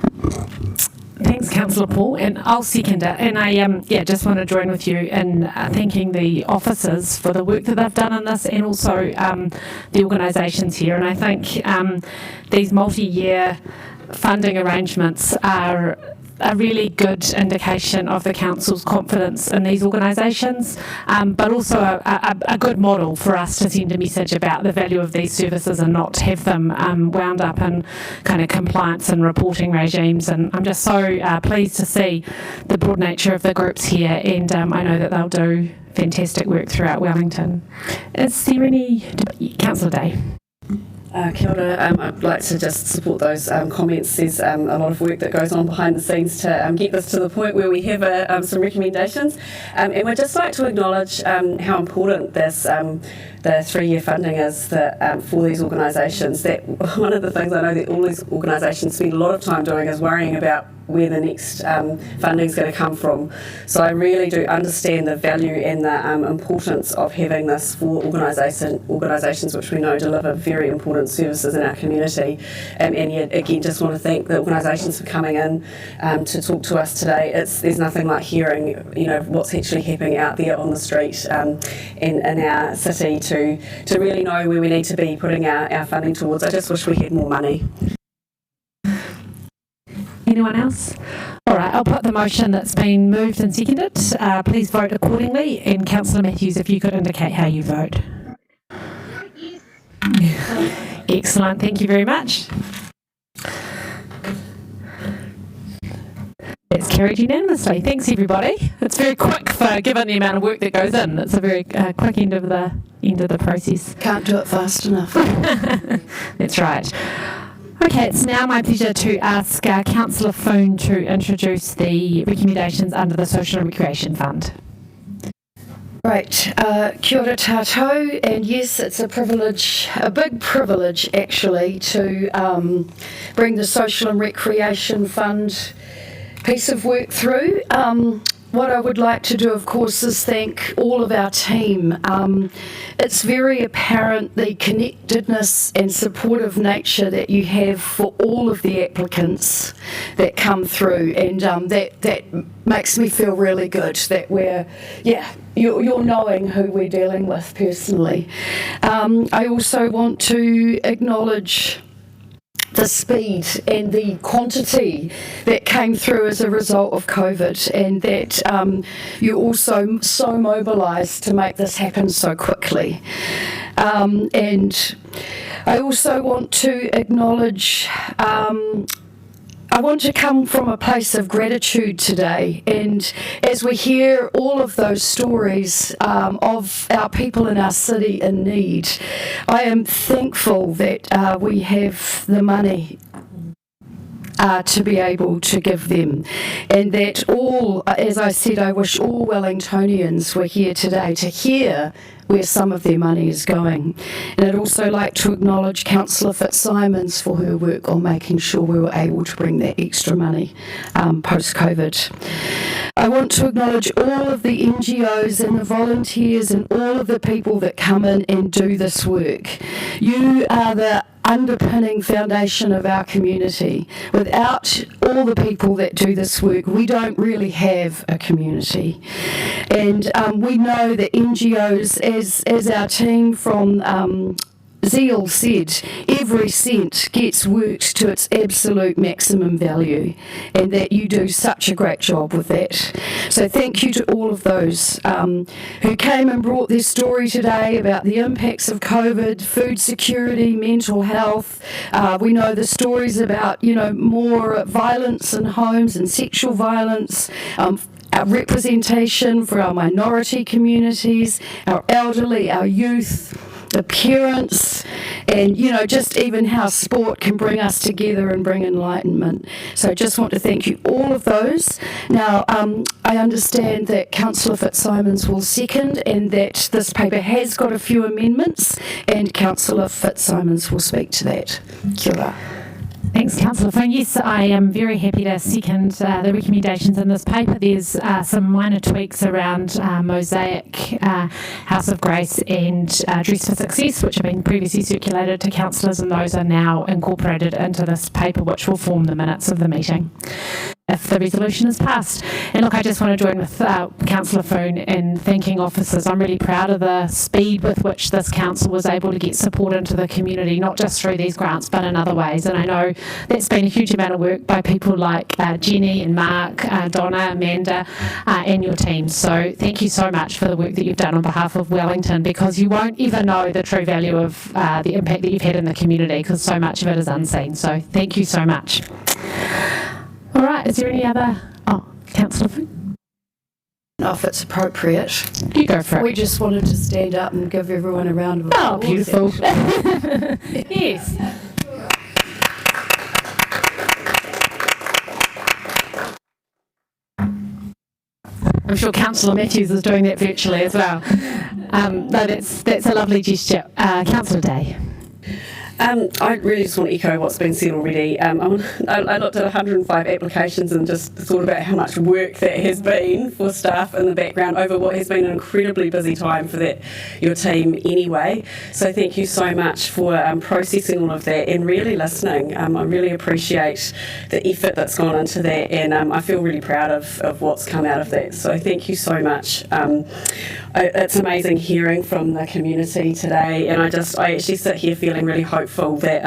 S1: Thanks, Councillor Paul, and I'll second it. And I just want to join with you in thanking the officers for the work that they've done on this, and also the organisations here. And I think these multi-year funding arrangements are a really good indication of the council's confidence in these organisations, but also a good model for us to send a message about the value of these services and not have them wound up in kind of compliance and reporting regimes. And I'm just so pleased to see the broad nature of the groups here, and I know that they'll do fantastic work throughout Wellington. Is there any Councillor Day?
S6: Kia ora. I'd like to just support those comments. There's a lot of work that goes on behind the scenes to get this to the point where we have some recommendations. And we'd just like to acknowledge how important this the 3-year funding is for these organisations. That one of the things I know that all these organisations spend a lot of time doing is worrying about where the next funding is going to come from. So I really do understand the value and the importance of having this for organisations which we know deliver very important services in our community. And yet again, just want to thank the organisations for coming in to talk to us today. There's nothing like hearing, what's actually happening out there on the street in our city to really know where we need to be putting our funding towards. I just wish we had more money.
S1: Anyone else? All right, I'll put the motion that's been moved and seconded. Please vote accordingly. And Councillor Matthews, if you could indicate how you vote. Excellent, thank you very much. It's carried unanimously. Thanks, everybody. It's very quick for given the amount of work that goes in. It's a very quick end of the process.
S2: Can't do it fast enough.
S1: That's right. Okay, it's now my pleasure to ask Councillor Foon to introduce the recommendations under the Social and Recreation Fund.
S2: Right, kia ora tātou, and yes, it's a privilege, a big privilege actually, to bring the Social and Recreation Fund piece of work through. What I would like to do, of course, is thank all of our team. It's very apparent the connectedness and supportive nature that you have for all of the applicants that come through, and that makes me feel really good that you're knowing who we're dealing with personally. I also want to acknowledge the speed and the quantity that came through as a result of COVID, and that you're also so mobilised to make this happen so quickly. And I also want to acknowledge I want to come from a place of gratitude today, and as we hear all of those stories of our people in our city in need, I am thankful that we have the money to be able to give them, and that all, as I said, I wish all Wellingtonians were here today to hear where some of their money is going. And I'd also like to acknowledge Councillor Fitzsimons for her work on making sure we were able to bring that extra money post-COVID. I want to acknowledge all of the NGOs and the volunteers and all of the people that come in and do this work. You are the underpinning foundation of our community. Without all the people that do this work, we don't really have a community. And we know that NGOs, as our team from Zeal said, every cent gets worked to its absolute maximum value, and that you do such a great job with that. So thank you to all of those who came and brought their story today about the impacts of COVID, food security, mental health. We know the stories about, more violence in homes and sexual violence, our representation for our minority communities, our elderly, our youth, the parents, and just even how sport can bring us together and bring enlightenment. So I just want to thank you all of those. Now I understand that Councillor Fitzsimons will second, and that this paper has got a few amendments, and Councillor Fitzsimons will speak to that. Kia ora.
S1: Thanks, Councillor Fung. Yes, I am very happy to second the recommendations in this paper. There's some minor tweaks around Mosaic, House of Grace and Dress for Success, which have been previously circulated to councillors, and those are now incorporated into this paper, which will form the minutes of the meeting if the resolution is passed. And look, I just want to join with Councillor Foon in thanking officers. I'm really proud of the speed with which this council was able to get support into the community, not just through these grants, but in other ways. And I know that's been a huge amount of work by people like Jenny and Mark, Donna, Amanda, and your team. So thank you so much for the work that you've done on behalf of Wellington, because you won't even know the true value of the impact that you've had in the community, because so much of it is unseen. So thank you so much. All right, is there any other? Oh, Councillor Foon.
S2: If it's appropriate.
S1: You go for it.
S2: We just wanted to stand up and give everyone a round of applause.
S1: Oh, beautiful. Yes. I'm sure Councillor Matthews is doing that virtually as well. No, that's a lovely gesture. Councillor Day.
S6: I really just want to echo what's been said already. I looked at 105 applications and just thought about how much work that has been for staff in the background over what has been an incredibly busy time for your team anyway. So thank you so much for processing all of that and really listening. I really appreciate the effort that's gone into that, and I feel really proud of what's come out of that. So thank you so much. It's amazing hearing from the community today, and I actually sit here feeling really hopeful that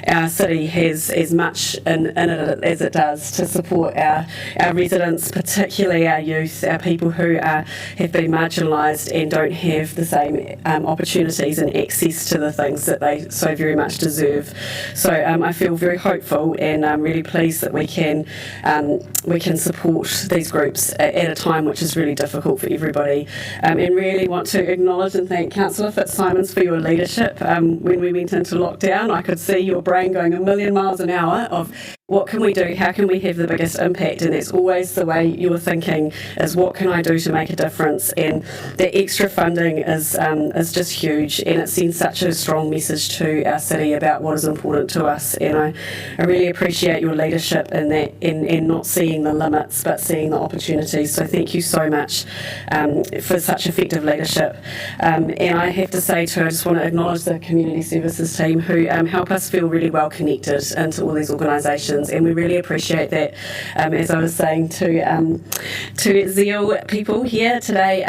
S6: our city has as much in it as it does to support our residents, particularly our youth, our people who have been marginalised and don't have the same opportunities and access to the things that they so very much deserve. So I feel very hopeful, and I'm really pleased that we can support these groups at a time which is really difficult for everybody. And really want to acknowledge and thank Councillor Fitzsimons for your leadership. When we went into lockdown, I could see your brain going a million miles an hour of what can we do, how can we have the biggest impact, and that's always the way you were thinking, is what can I do to make a difference. And that extra funding is just huge, and it sends such a strong message to our city about what is important to us. And I really appreciate your leadership in that, and not seeing the limits but seeing the opportunities. So thank you so much for such effective leadership. And I have to say too, I just want to acknowledge the community services team who help us feel really well connected into all these organisations. And we really appreciate that. As I was saying to Zeal people here today,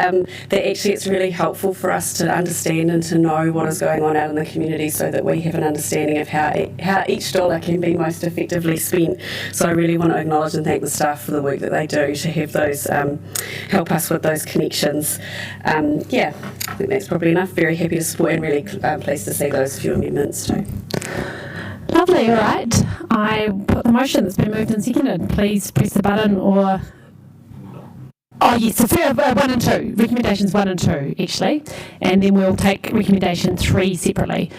S6: that actually it's really helpful for us to understand and to know what is going on out in the community, so that we have an understanding of how each dollar can be most effectively spent. So I really want to acknowledge and thank the staff for the work that they do to have those help us with those connections. I think that's probably enough. Very happy to support, and really pleased to see those few amendments too.
S1: Lovely, all right. I put the motion that's been moved and seconded. Please press the button or... Oh, yes, so 1 and 2. Recommendations 1 and 2, actually. And then we'll take recommendation 3 separately.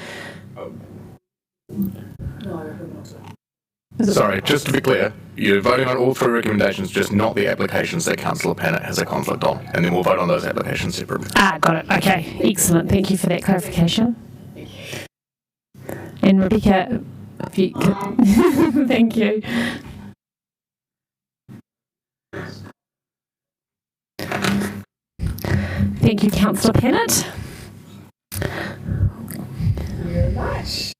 S19: Sorry, just to be clear, you're voting on all 3 recommendations, just not the applications that Councillor Pennant has a conflict on, and then we'll vote on those applications separately.
S1: Got it. Okay, excellent. Thank you for that clarification. And Rebecca, if you could... Thank you. Thank you, Councillor Pennant.
S6: Very much.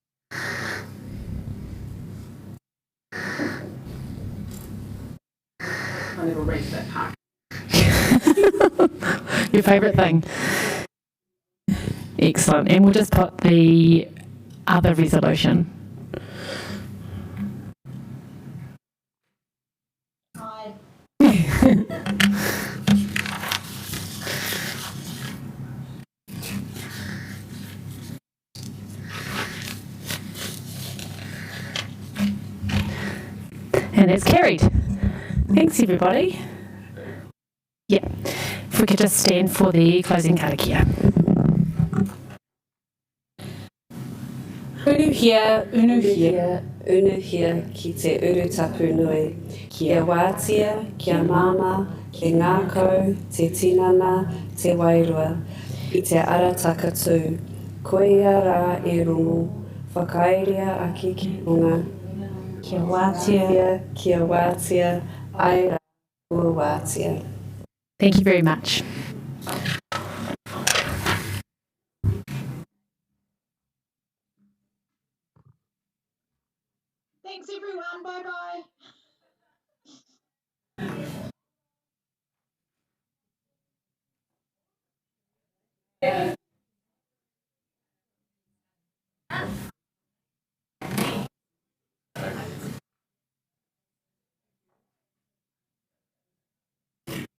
S6: I never reached that part.
S1: Your favourite thing. Excellent. And we'll just put the other resolution?
S18: Aye.
S1: And it's carried. Thanks, everybody. Yeah, if we could just stand for the closing karakia.
S20: Unuhia, unuhia, unuhia ki te uru tapu nui. Kia wātia, kia mama, ki ngākau, te tinana, te wairua. I te ara takatū, koia rā e rongo, whakairia a ki ki runga. Kia wātia, ai rā ua wātia.
S1: Thank you very much.
S18: Thanks everyone. Bye bye.